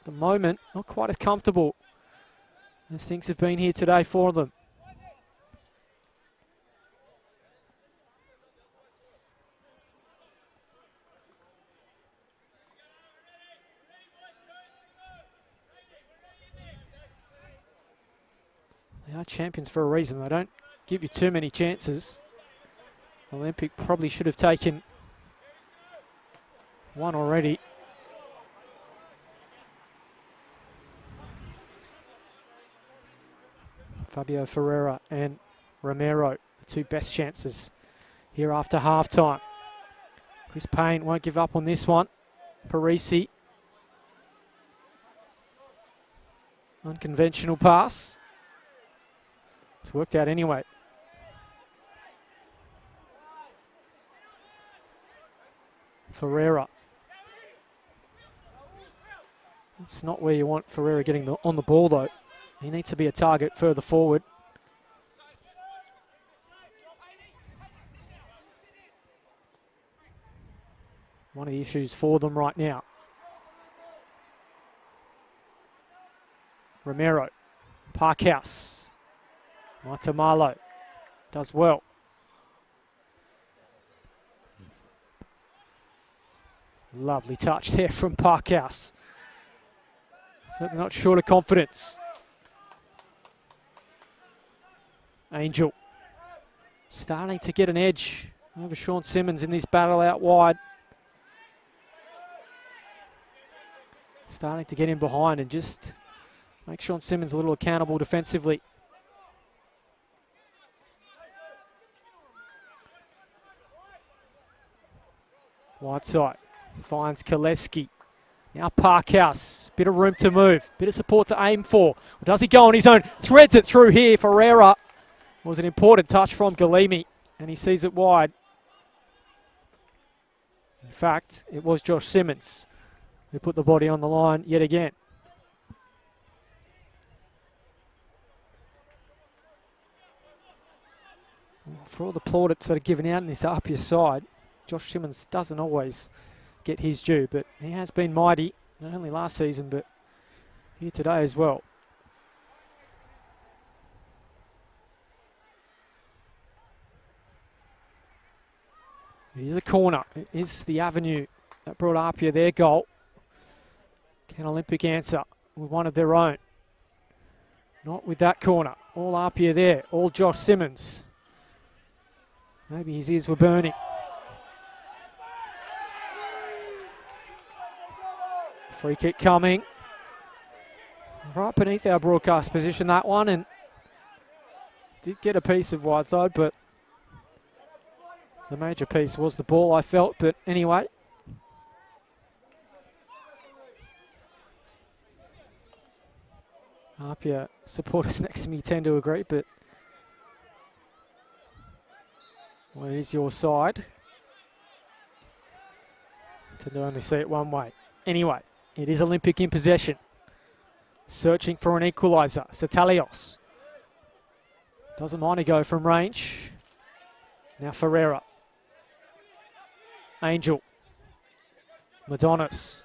the moment, not quite as comfortable as things have been here today for them. They are champions for a reason. They don't give you too many chances. Olympic probably should have taken One already. Fabio Ferreira and Romero, the two best chances here after half-time. Chris Payne won't give up on this one. Parisi. Unconventional pass. It's worked out anyway. Ferreira. That's not where you want Ferreira getting on the ball, though. He needs to be a target further forward. One of the issues for them right now. Romero. Parkhouse. Maitamalo does well. Lovely touch there from Parkhouse. Certainly not short of confidence. Angel starting to get an edge over Sean Simmons in this battle out wide. Starting to get in behind and just make Sean Simmons a little accountable defensively. Whiteside finds Koleski. Now Parkhouse, bit of room to move, bit of support to aim for. Or does he go on his own? Threads it through here. Ferreira. Was an important touch from Galimi, and he sees it wide. In fact, it was Josh Simmons who put the body on the line yet again. For all the plaudits that are given out in this APIA side, Josh Simmons doesn't always get his due, but he has been mighty, not only last season, but here today as well. It is a corner. It is the avenue that brought APIA their goal. Can Olympic answer with one of their own? Not with that corner. All APIA there. All Josh Simmons. Maybe his ears were burning. Free kick coming. Right beneath our broadcast position, that one. And did get a piece of Whiteside, but the major piece was the ball, I felt, but anyway. APIA supporters next to me tend to agree, but well, it is your side. Tend to only see it one way. Anyway, it is Olympic in possession. Searching for an equaliser. Satalios. Doesn't mind to go from range. Now Ferreira. Angel. Madonis.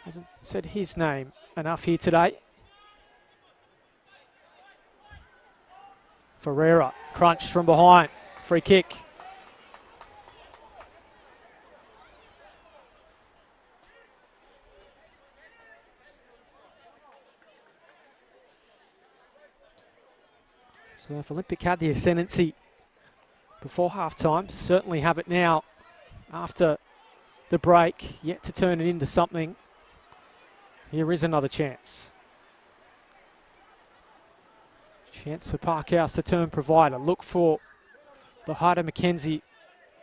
Hasn't said his name enough here today. Ferreira. Crunched from behind. Free kick. So if Olympic had the ascendancy before half-time, certainly have it now after the break, yet to turn it into something. Here is another chance. Chance for Parkhouse to turn provider. Look for the height of McKenzie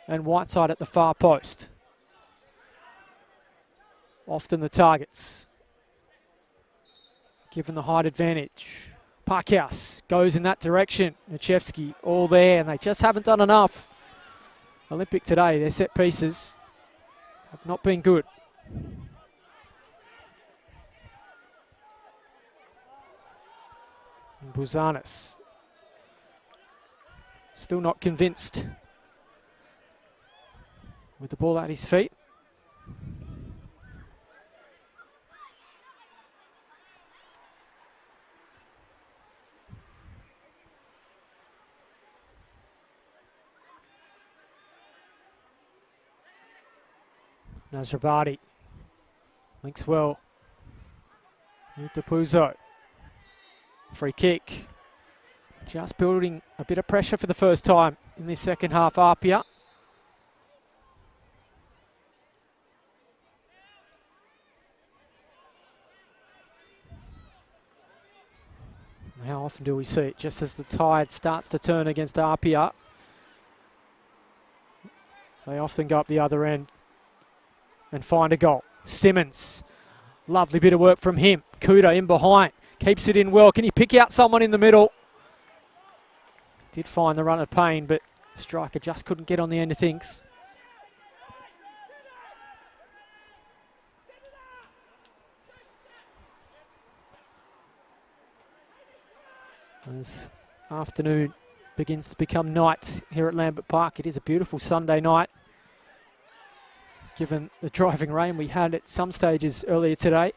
and Whiteside at the far post. Often the targets, given the height advantage. Parkhouse goes in that direction. Nachevsky all there, and they just haven't done enough. Olympic today, their set pieces have not been good. Buzanis still not convinced with the ball at his feet. Nasrabadi links well with Depuzo. Free kick. Just building a bit of pressure for the first time in this second half, APIA. How often do we see it? Just as the tide starts to turn against APIA, they often go up the other end and find a goal. Simmons, lovely bit of work from him. Kuda in behind, keeps it in well. Can he pick out someone in the middle? Did find the run of pain, but striker just couldn't get on the end of things. As afternoon begins to become night here at Lambert Park, it is a beautiful Sunday night, given the driving rain we had at some stages earlier today.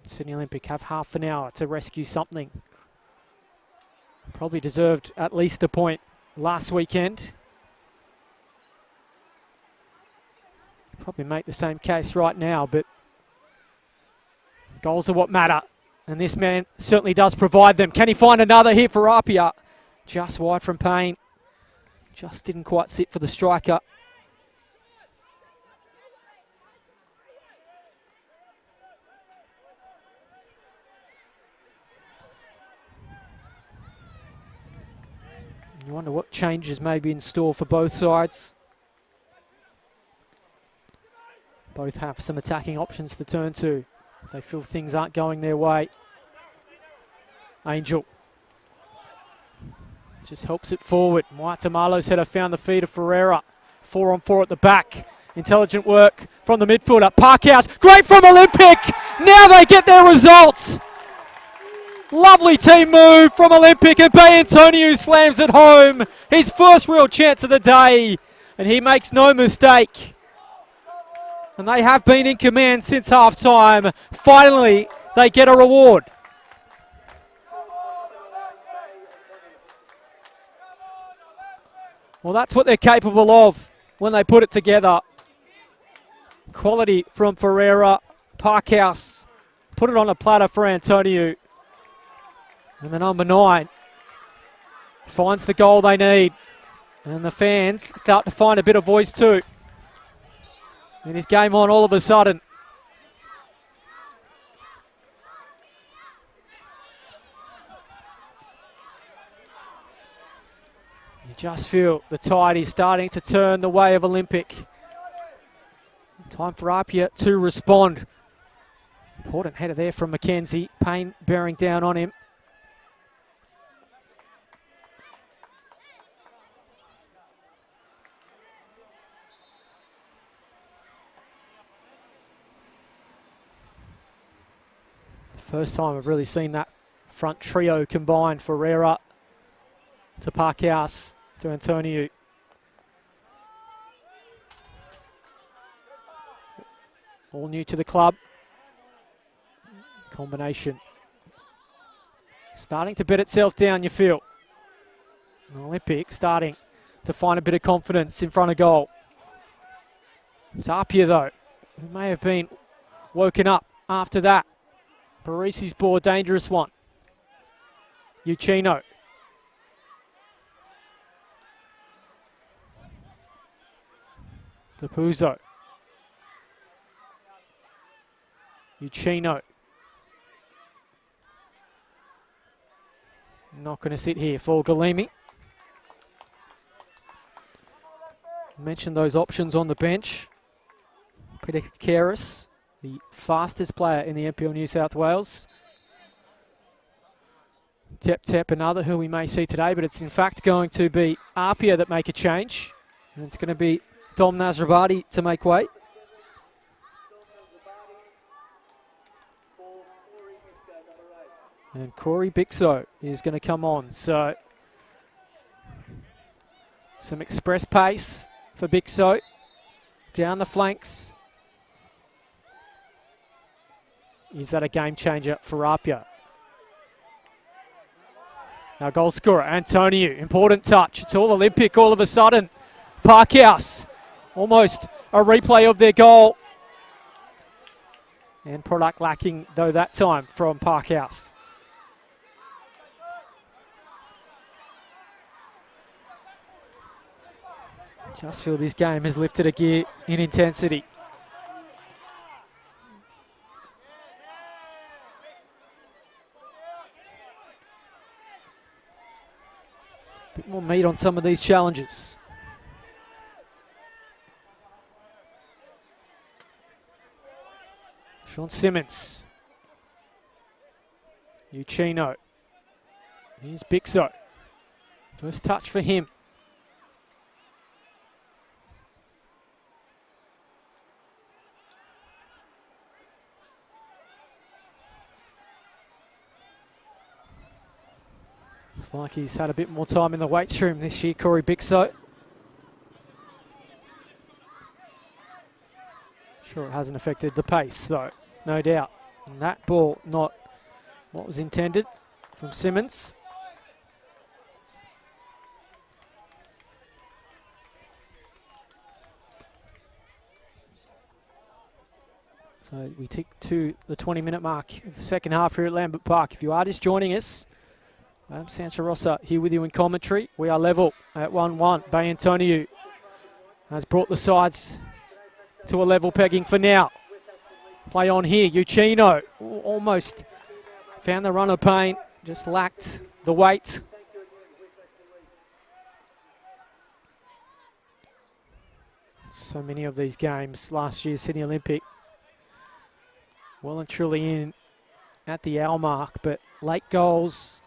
Sydney Olympic have half an hour to rescue something. Probably deserved at least a point last weekend. Probably make the same case right now, but goals are what matter. And this man certainly does provide them. Can he find another here for APIA? Just wide from Payne. Just didn't quite sit for the striker. You wonder what changes may be in store for both sides. Both have some attacking options to turn to if they feel things aren't going their way. Angel just helps it forward. Maitamalo's header found the feed of Ferreira. 4-on-4 at the back. Intelligent work from the midfielder. Parkhouse, great from Olympic. Now they get their results. Lovely team move from Olympic, and Bay Antonio slams it home. His first real chance of the day, and he makes no mistake. And they have been in command since half-time. Finally, they get a reward. Well, that's what they're capable of when they put it together. Quality from Ferreira. Parkhouse put it on a platter for Antonio. And the number 9 finds the goal they need. And the fans start to find a bit of voice too. And his game on all of a sudden. You just feel the tide is starting to turn the way of Olympic. Time for APIA to respond. Important header there from McKenzie. Payne bearing down on him. First time I've really seen that front trio combine. Ferreira to Parkhouse to Antonio. All new to the club. Combination starting to bed itself down, you feel. Olympic starting to find a bit of confidence in front of goal. It's APIA though, who may have been woken up after that. Parisi's ball, dangerous one. Uchino. Depuzo. Uchino. Not going to sit here for Galimi. Mentioned those options on the bench. Peter Karis, the fastest player in the NPL New South Wales. Tep, another who we may see today, but it's in fact going to be APIA that make a change. And it's going to be Dom Nasrabadi to make way. And Corey Bixo is going to come on. So some express pace for Bixo. Down the flanks. Is that a game changer for APIA? Now goal scorer, Antonio. Important touch. It's all Olympic all of a sudden. Parkhouse. Almost a replay of their goal. And product lacking, though, that time from Parkhouse. Just feel this game has lifted a gear in intensity. Bit more meat on some of these challenges. Sean Simmons. Uchino. Here's Bixo. First touch for him. Looks like he's had a bit more time in the weights room this year, Corey Bixo. Sure, it hasn't affected the pace, though, no doubt. And that ball, not what was intended from Simmons. So we tick to the 20-minute mark of the second half here at Lambert Park. If you are just joining us, Adam Sansarossa here with you in commentary. We are level at 1-1. Bay Antonio has brought the sides to a level pegging for now. Play on here. Uchino almost found the run of pain, just lacked the weight. So many of these games, last year's Sydney Olympic, well and truly in at the hour mark, but late goals.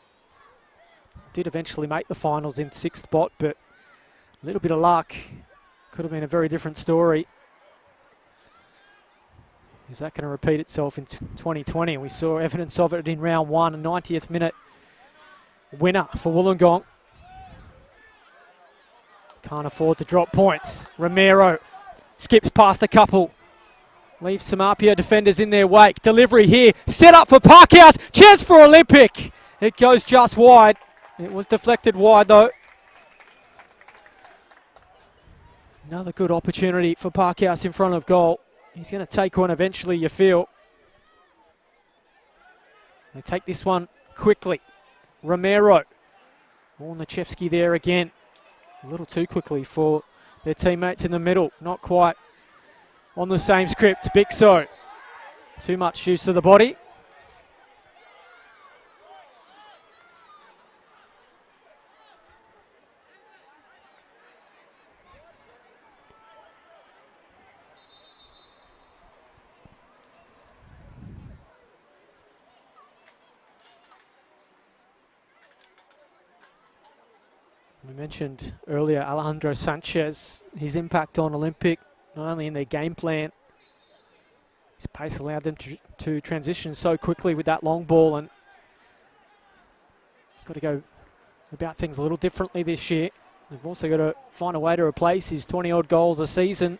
Did eventually make the finals in 6th spot, but a little bit of luck. Could have been a very different story. Is that going to repeat itself in 2020? We saw evidence of it in round 1, a 90th minute winner for Wollongong. Can't afford to drop points. Romero skips past a couple. Leaves some APIA defenders in their wake. Delivery here, set up for Parkhouse. Chance for Olympic. It goes just wide. It was deflected wide though. Another good opportunity for Parkhouse in front of goal. He's going to take one eventually, you feel. They take this one quickly. Romero. Ornachevsky there again. A little too quickly for their teammates in the middle. Not quite on the same script. Bixo. Too much use of the body. We mentioned earlier Alejandro Sanchez, his impact on Olympic, not only in their game plan, his pace allowed them to transition so quickly with that long ball, and got to go about things a little differently this year. They've also got to find a way to replace his 20-odd goals a season.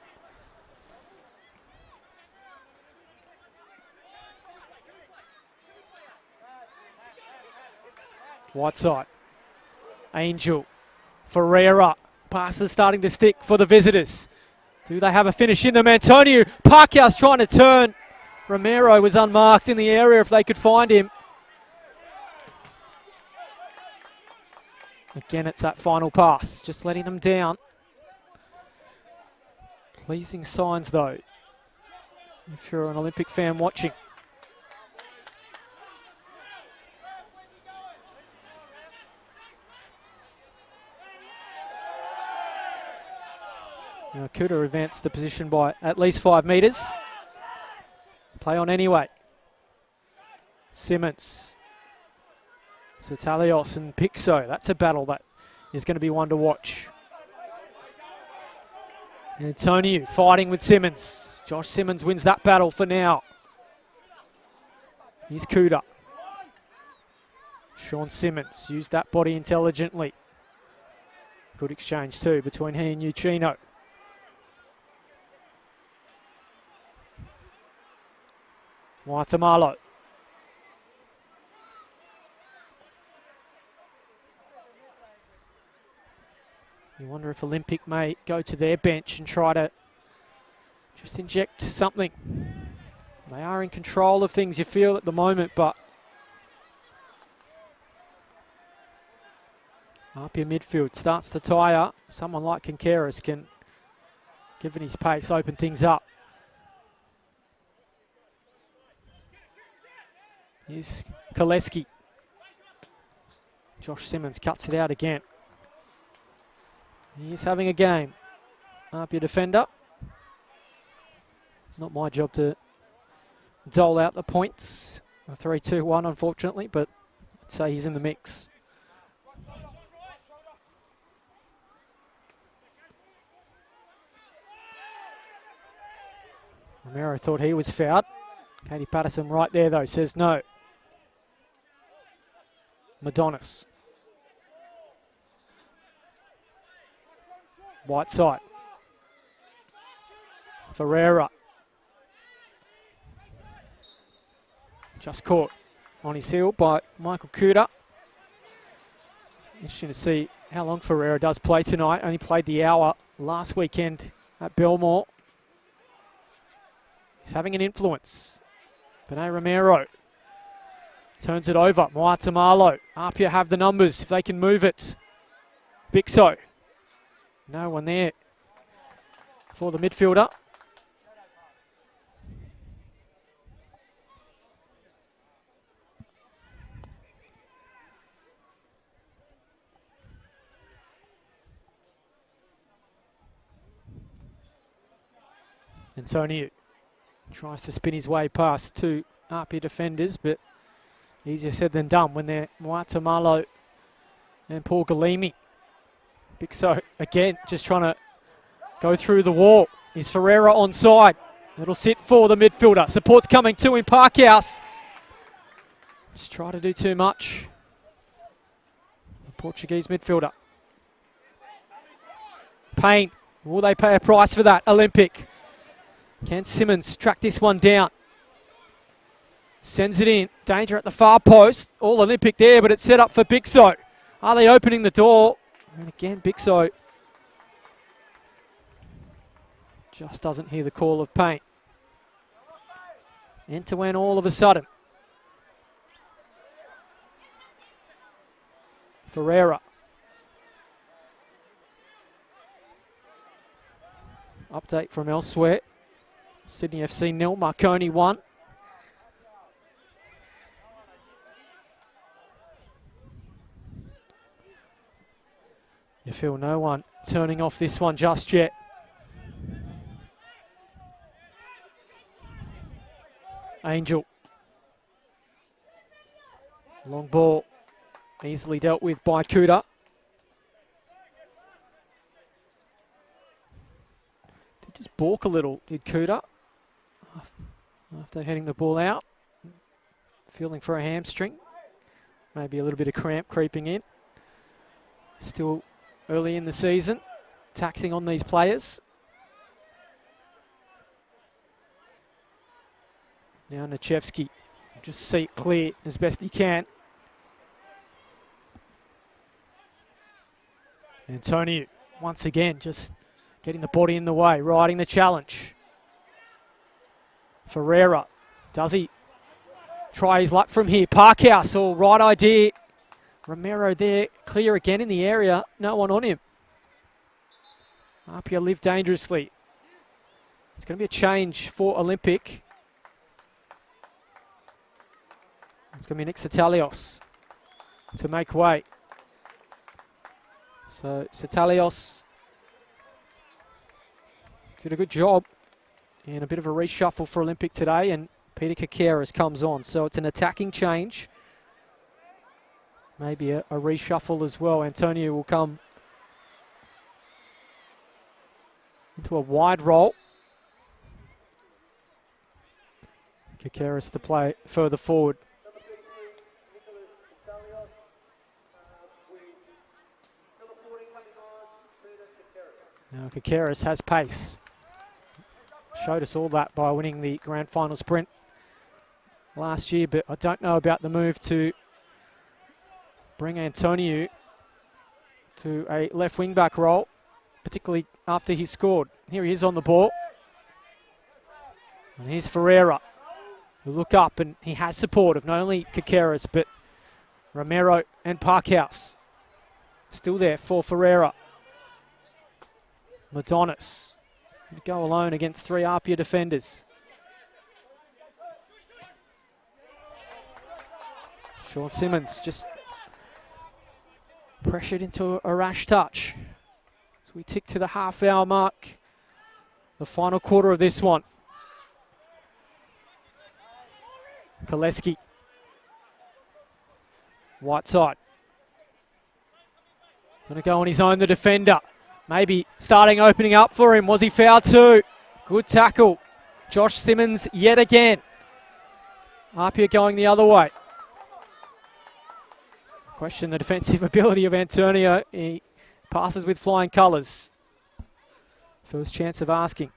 Whiteside, Angel, Ferreira, passes starting to stick for the visitors. Do they have a finish in them? Antonio, Parkhouse trying to turn. Romero was unmarked in the area if they could find him. Again, it's that final pass, just letting them down. Pleasing signs though, if you're an Olympic fan watching. Now Kuta advanced the position by at least 5 metres. Play on anyway. Simmons. Zitalios and Pixo. That's a battle that is going to be one to watch. Antonio fighting with Simmons. Josh Simmons wins that battle for now. Here's Kuta. Sean Simmons used that body intelligently. Good exchange too between he and Uchino. Waitamalo. You wonder if Olympic may go to their bench and try to just inject something. They are in control of things, you feel, at the moment, but APIA midfield starts to tire. Someone like Kinkeras can given his pace, open things up. Here's Koleski. Josh Simmons cuts it out again. He's having a game. APIA defender. Not my job to dole out the points. A 3-2-1, unfortunately, but I'd say he's in the mix. Romero thought he was fouled. Katie Patterson right there, though, says no. Madonis. Whiteside. Ferreira. Just caught on his heel by Michael Kuda. Interesting to see how long Ferreira does play tonight. Only played the hour last weekend at Belmore. He's having an influence. Benet Romero turns it over. Moatamalo. APIA have the numbers if they can move it. Bixo. No one there for the midfielder. Antonio tries to spin his way past two APIA defenders, but easier said than done when they're Moatamalo and Paul Galimi. Bixo again just trying to go through the wall. Is Ferreira onside? It'll sit for the midfielder. Support's coming to him, Parkhouse. Just try to do too much. The Portuguese midfielder. Payne. Will they pay a price for that? Olympic. Can Simmons track this one down? Sends it in. Danger at the far post. All Olympic there, but it's set up for Bixo. Are they opening the door? And again, Bixo just doesn't hear the call of Payne. End-to-end all of a sudden. Ferreira. Update from elsewhere. Sydney FC 0, Marconi 1. You feel no one turning off this one just yet. Angel. Long ball. Easily dealt with by Kuda. Did just balk a little, did Kuda. After heading the ball out. Feeling for a hamstring. Maybe a little bit of cramp creeping in. Still early in the season, taxing on these players. Now Nachevsky, just see it clear as best he can. Antonio, once again, just getting the body in the way, riding the challenge. Ferreira, does he try his luck from here? Parkhouse, all right idea. Romero there, clear again in the area. No one on him. APIA live dangerously. It's going to be a change for Olympic. It's going to be Nick Satalios to make way. So Satalios did a good job and a bit of a reshuffle for Olympic today, and Peter Kakeras comes on. So it's an attacking change. Maybe a reshuffle as well. Antonio will come into a wide role. Kakeras to play further forward. Now Kakeras has pace. Showed us all that by winning the grand final sprint last year, but I don't know about the move to bring Antonio to a left wing back role, particularly after he scored. Here he is on the ball. And here's Ferreira, who look up, and he has support of not only Kakeras, but Romero and Parkhouse. Still there for Ferreira. Madonis. Go alone against 3 APIA defenders. Sean Simmons just pressured into a rash touch. As we tick to the half-hour mark, the final quarter of this one. Koleski. Whiteside. Going to go on his own, the defender. Maybe opening up for him. Was he fouled too? Good tackle. Josh Simmons yet again. APIA going the other way. Question the defensive ability of Antonio. He passes with flying colours. First chance of asking.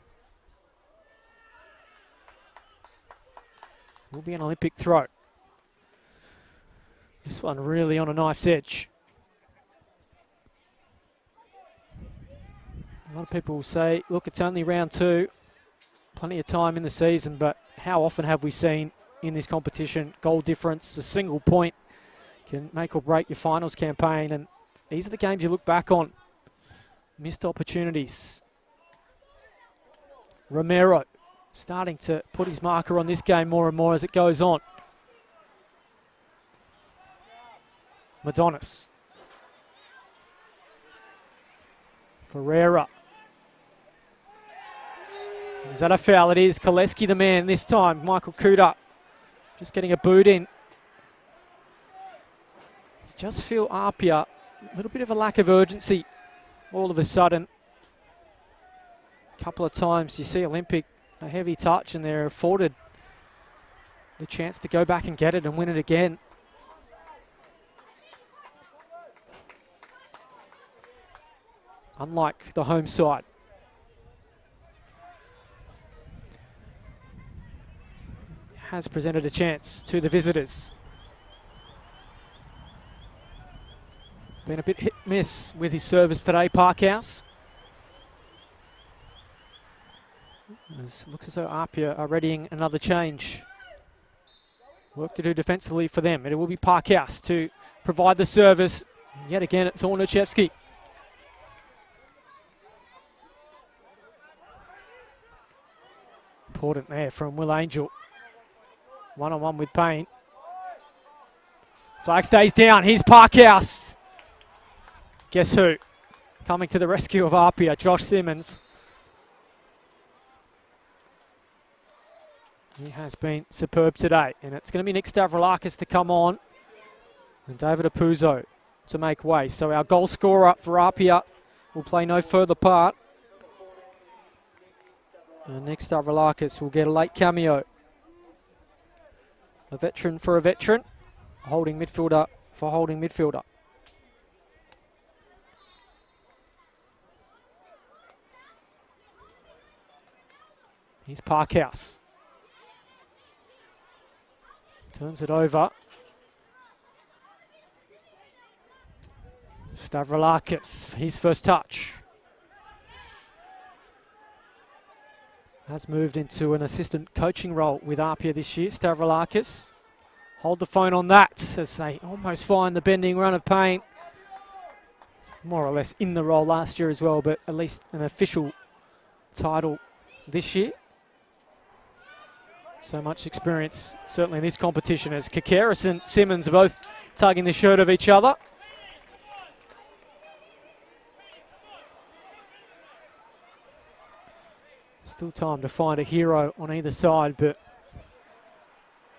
Will be an Olympic throw. This one really on a knife's edge. A lot of people will say, look, it's only round 2. Plenty of time in the season, but how often have we seen in this competition goal difference, a single point can make or break your finals campaign, and these are the games you look back on. Missed opportunities. Romero starting to put his marker on this game more and more as it goes on. Madonis. Ferreira. Is that a foul? It is. Koleski the man this time. Michael Kuda just getting a boot in. Just feel APIA, a little bit of a lack of urgency all of a sudden. A couple of times you see Olympic, a heavy touch, and they're afforded the chance to go back and get it and win it again. Unlike the home side. Has presented a chance to the visitors. Been a bit hit-miss with his service today, Parkhouse. It looks as though APIA are readying another change. Work to do defensively for them. It will be Parkhouse to provide the service. Yet again, it's Ornichevsky. Important there from Will Angel. One-on-one with Payne. Flag stays down. Here's Parkhouse. Guess who? Coming to the rescue of APIA, Josh Simmons. He has been superb today. And it's going to be Nick Stavroulakis to come on. And David Apuzzo to make way. So our goal scorer for APIA will play no further part. And Nick Stavroulakis will get a late cameo. A veteran for a veteran. Holding midfielder for holding midfielder. Here's Parkhouse. Turns it over. Stavroulakis, his first touch. Has moved into an assistant coaching role with APIA this year. Stavroulakis. Hold the phone on that as they almost find the bending run of Payne. More or less in the role last year as well, but at least an official title this year. So much experience, certainly in this competition, as Kakaris and Simmons are both tugging the shirt of each other. Still time to find a hero on either side, but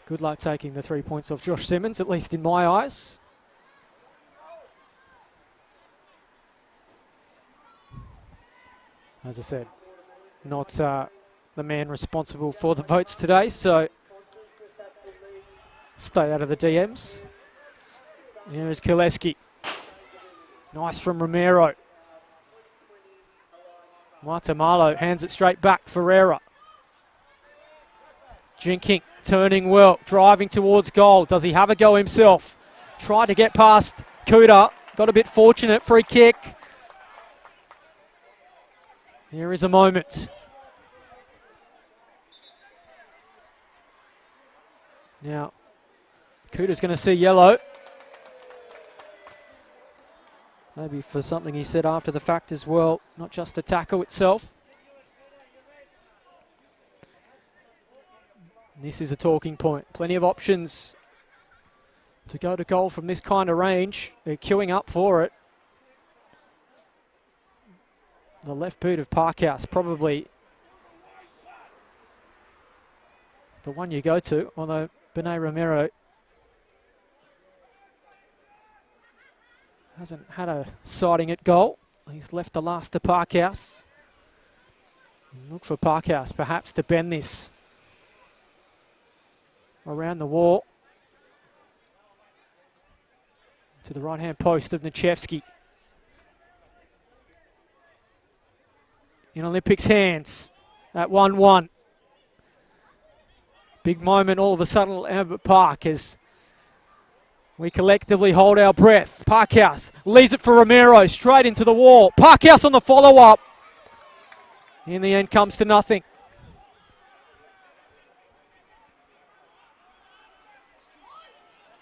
good luck taking the 3 points off Josh Simmons, at least in my eyes. As I said, not the man responsible for the votes today, so stay out of the DMs. Here is Koleski. Nice from Romero. Martamalo hands it straight back. Ferreira. Jinking, turning well, driving towards goal. Does he have a go himself? Tried to get past Kuda. Got a bit fortunate. Free kick. Here is a moment. Now, Kuda's going to see yellow. Maybe for something he said after the fact as well, not just the tackle itself. This is a talking point. Plenty of options to go to goal from this kind of range. They're queuing up for it. The left boot of Parkhouse, probably the one you go to, although Benet Romero hasn't had a sighting at goal. He's left the last to Parkhouse. Look for Parkhouse perhaps to bend this around the wall to the right-hand post of Nichevsky. In Olympics' hands at 1-1. Big moment all of a sudden at Albert Park as we collectively hold our breath. Parkhouse leaves it for Romero, straight into the wall. Parkhouse on the follow-up. In the end, comes to nothing.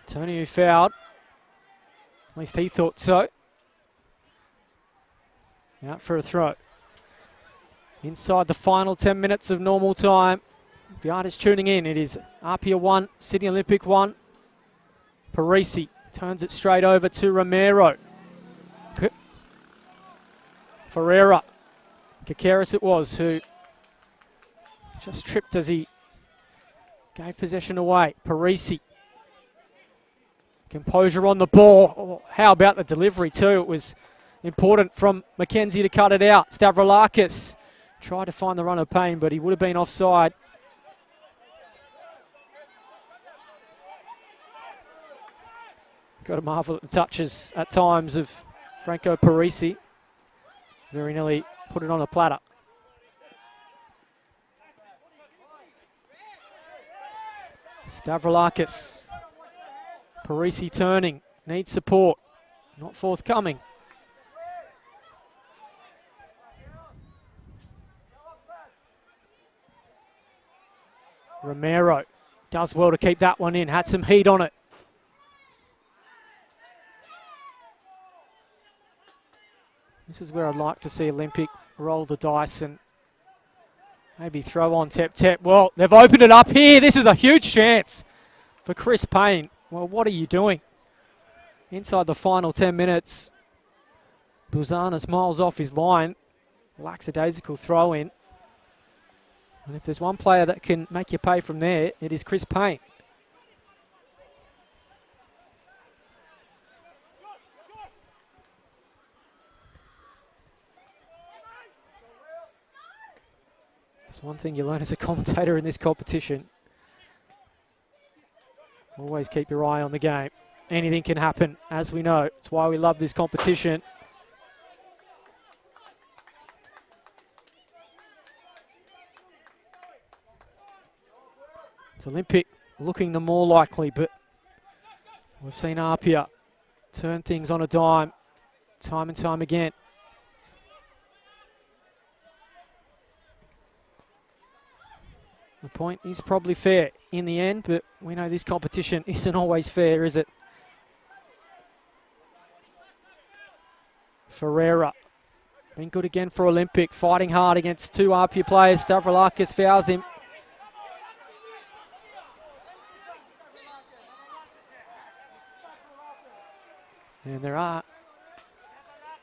Tony who fouled. At least he thought so. Out for a throw. Inside the final 10 minutes of normal time. If you are just tuning in, it is APIA 1, Sydney Olympic 1. Parisi turns it straight over to Romero. Ferreira. Kakaris it was who just tripped as he gave possession away. Parisi. Composure on the ball. Oh, how about the delivery too? It was important from McKenzie to cut it out. Stavroulakis tried to find the run of pain, but he would have been offside. Got to marvel at the touches at times of Franco Parisi. Very nearly put it on a platter. Stavroulakis. Parisi turning. Needs support. Not forthcoming. Romero does well to keep that one in. Had some heat on it. This is where I'd like to see Olympic roll the dice and maybe throw on Tep. Well, they've opened it up here. This is a huge chance for Chris Payne. Well, what are you doing? Inside the final 10 minutes, Buzanas miles off his line. Lackadaisical throw in. And if there's one player that can make you pay from there, it is Chris Payne. It's one thing you learn as a commentator in this competition. Always keep your eye on the game. Anything can happen, as we know. It's why we love this competition. It's Olympic looking the more likely, but we've seen APIA turn things on a dime, time and time again. The point is probably fair in the end, but we know this competition isn't always fair, is it? Ferreira, been good again for Olympic, fighting hard against two APIA players. Stavroulakis fouls him. And there are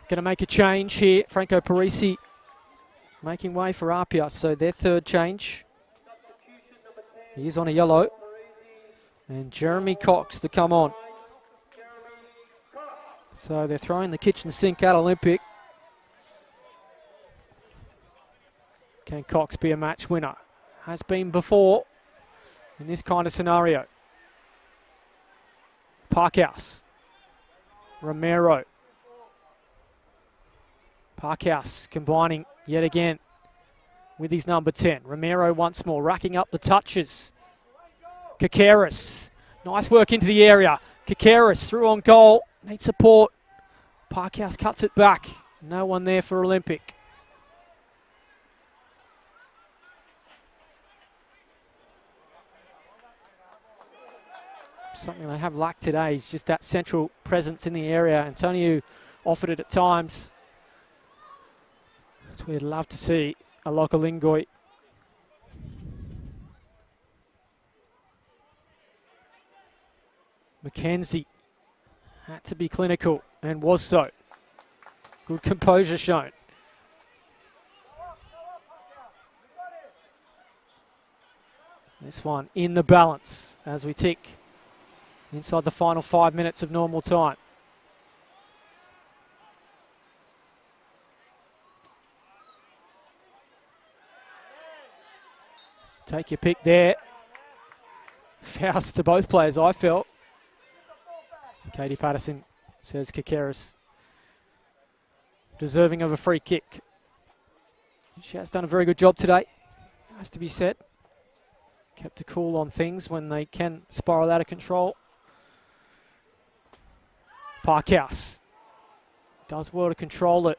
going to make a change here. Franco Parisi making way for APIA, so their third change. He is on a yellow. And Jeremy Cox to come on. So they're throwing the kitchen sink at Olympic. Can Cox be a match winner? Has been before in this kind of scenario. Parkhouse. Romero. Parkhouse combining yet again with his number 10. Romero once more, racking up the touches. Kakaris, nice work into the area. Kakaris through on goal, needs support. Parkhouse cuts it back. No one there for Olympic. Something they have lacked today is just that central presence in the area. Antonio offered it at times. That's what we'd love to see. A Lokalingoi. Mackenzie had to be clinical and was so. Good composure shown. This one in the balance as we tick inside the final 5 minutes of normal time. Take your pick there. Fouls to both players, I felt. Katie Patterson says Kakeris deserving of a free kick. She has done a very good job today, has to be said. Kept a cool on things when they can spiral out of control. Parkhouse does well to control it.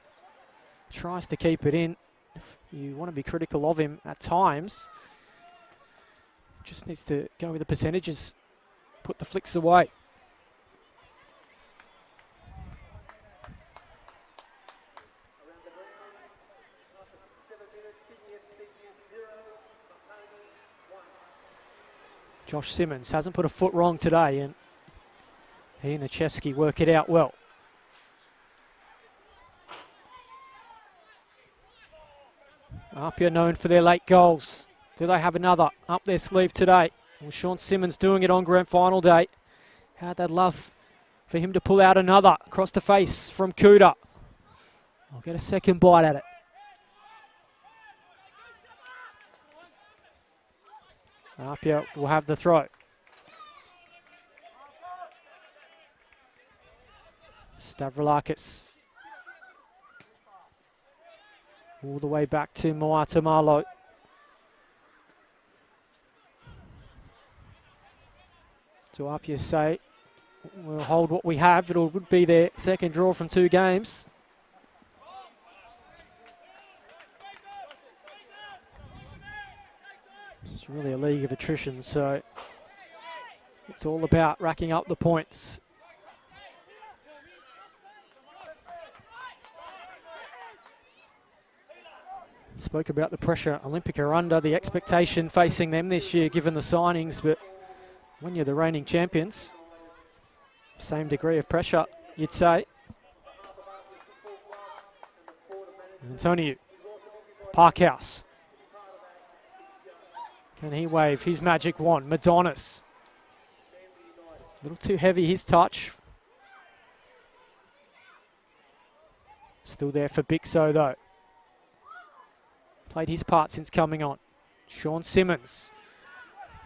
Tries to keep it in. You want to be critical of him at times. Just needs to go with the percentages. Put the flicks away. Josh Simmons hasn't put a foot wrong today, and he and Achevsky work it out well. APIA known for their late goals. Do they have another up their sleeve today? Well, Sean Simmons doing it on grand final day. How'd they love for him to pull out another across the face from Kuda. I'll get a second bite at it. APIA will have the throw. Stavroulakis. All the way back to Moata Malo. So APIA say, we'll hold what we have. It would be their second draw from 2 games. It's really a league of attrition, so it's all about racking up the points. Spoke about the pressure Olympic are under, the expectation facing them this year given the signings, but when you're the reigning champions, same degree of pressure, you'd say. Antonio, Parkhouse. Can he wave his magic wand? Madonis. A little too heavy his touch. Still there for Bixo though. Played his part since coming on. Sean Simmons.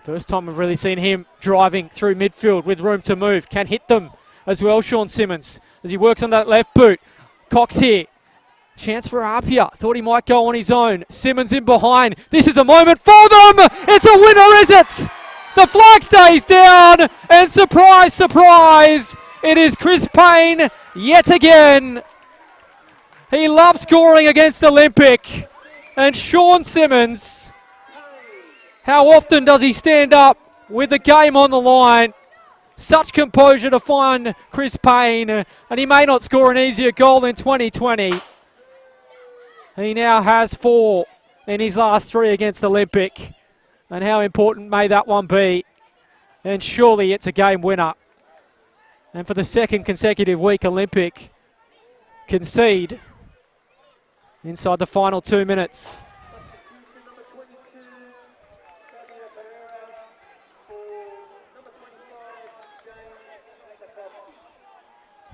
First time we've really seen him driving through midfield with room to move. Can hit them as well, Sean Simmons, as he works on that left boot. Cox here. Chance for Apia. Thought he might go on his own. Simmons in behind. This is a moment for them. It's a winner, is it? The flag stays down. And surprise, surprise, it is Chris Payne yet again. He loves scoring against Olympic. And Sean Simmons, how often does he stand up with the game on the line? Such composure to find Chris Payne. And he may not score an easier goal in 2020. He now has 4 in his last 3 against Olympic. And how important may that one be? And surely it's a game winner. And for the second consecutive week, Olympic concede inside the final 2 minutes.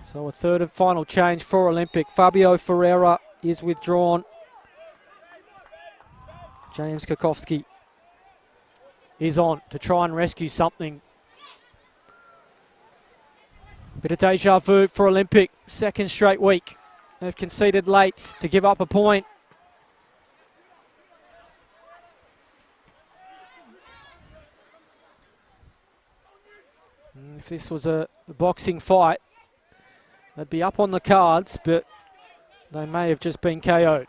So a third and final change for Olympic. Fabio Ferreira is withdrawn. James Kokowski is on to try and rescue something. Bit of deja vu for Olympic. Second straight week. They've conceded late to give up a point. If this was a boxing fight, they'd be up on the cards, but they may have just been KO'd.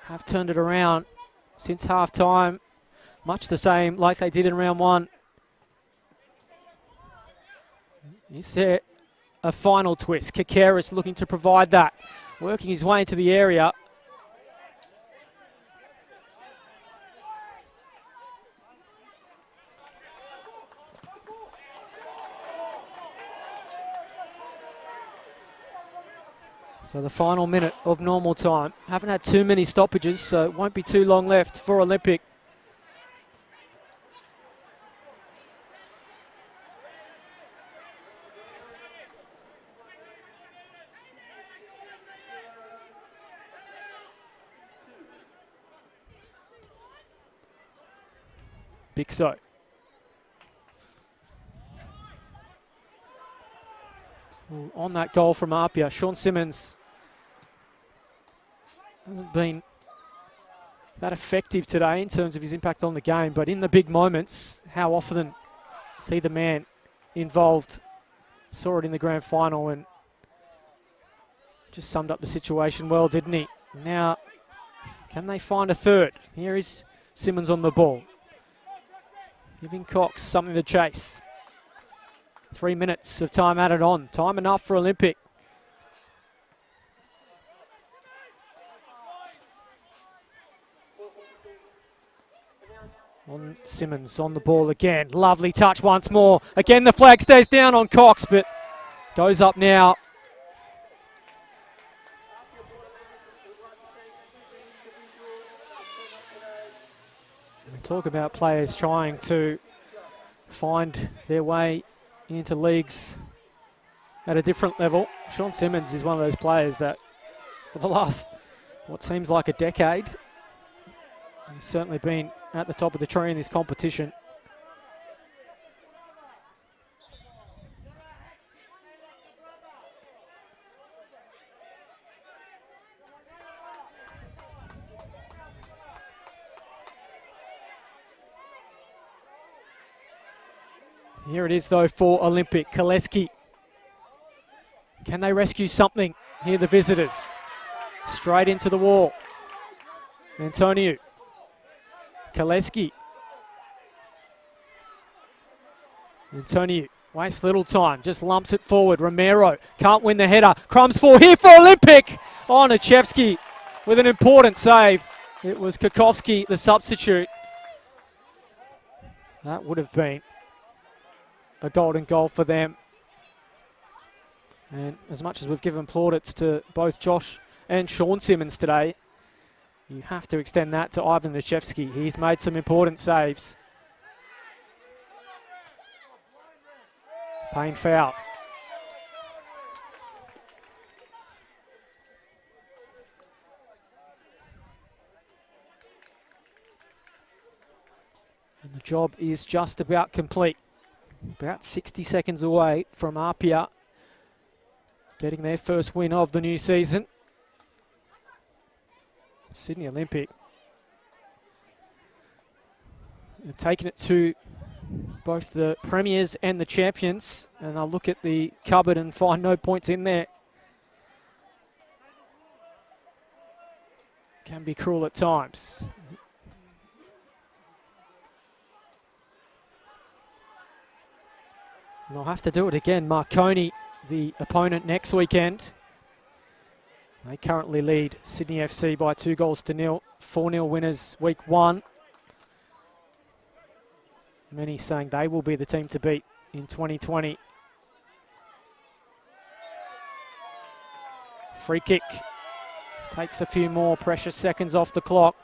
Have turned it around since half-time. Much the same like they did in round 1. Is there a final twist? Kakeris looking to provide that. Working his way into the area. So the final minute of normal time. Haven't had too many stoppages, so it won't be too long left for Olympic. Big so. On that goal from APIA, Sean Simmons hasn't been that effective today in terms of his impact on the game, but in the big moments, how often see the man involved. Saw it in the grand final and just summed up the situation well, didn't he? Now, can they find a third? Here is Simmons on the ball, giving Cox something to chase. 3 minutes of time added on. Time enough for Olympic. On Simmons on the ball again. Lovely touch once more. Again, the flag stays down on Cox, but goes up now. We talk about players trying to find their way into leagues at a different level. Sean Simmons is one of those players that for the last, what seems like a decade, he's certainly been at the top of the tree in this competition. Here it is, though, for Olympic. Koleski. Can they rescue something? Here the visitors. Straight into the wall. Antonio. Koleski. Antonio wastes little time. Just lumps it forward. Romero can't win the header. Crumbs for here for Olympic. Oh, Nachevsky with an important save. It was Kukovsky, the substitute. That would have been a golden goal for them. And as much as we've given plaudits to both Josh and Sean Simmons today, you have to extend that to Ivan Nachevsky. He's made some important saves. Payne foul. And the job is just about complete. About 60 seconds away from APIA getting their first win of the new season. Sydney Olympic have taken it to both the premiers and the champions, and I'll look at the cupboard and find no points in there. Can be cruel at times. And they'll have to do it again. Marconi, the opponent next weekend. They currently lead Sydney FC by 2-0. 4-0 winners week 1. Many saying they will be the team to beat in 2020. Free kick. Takes a few more precious seconds off the clock.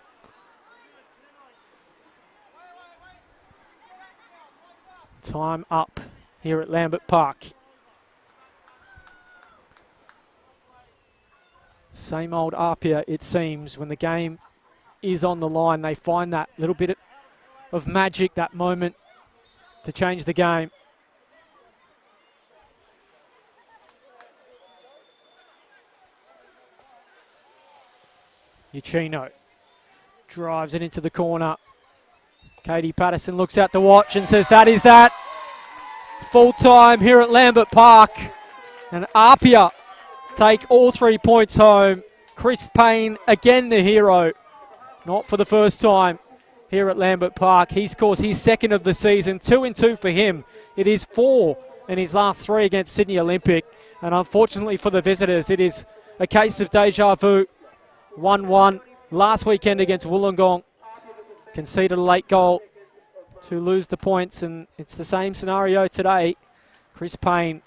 Time up here at Lambert Park. Same old APIA, it seems. When the game is on the line, they find that little bit of magic, that moment to change the game. Uchino drives it into the corner. Katie Patterson looks at the watch and says, that is that. Full time here at Lambert Park. And APIA take all 3 points home. Chris Payne, again the hero. Not for the first time here at Lambert Park. He scores his second of the season. 2-2 for him. It is 4 in his last 3 against Sydney Olympic. And unfortunately for the visitors, it is a case of deja vu. 1-1 last weekend against Wollongong. Conceded a late goal to lose the points, and it's the same scenario today. Chris Payne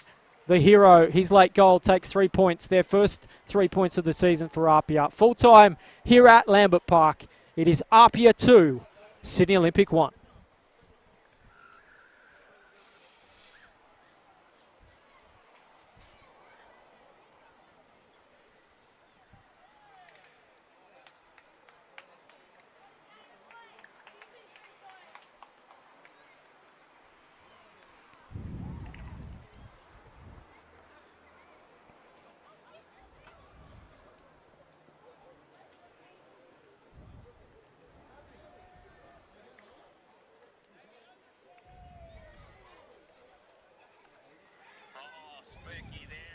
the hero. His late goal takes 3 points, their first 3 points of the season for APIA. Full time here at Lambert Park. It is APIA 2, Sydney Olympic 1.
Spooky there.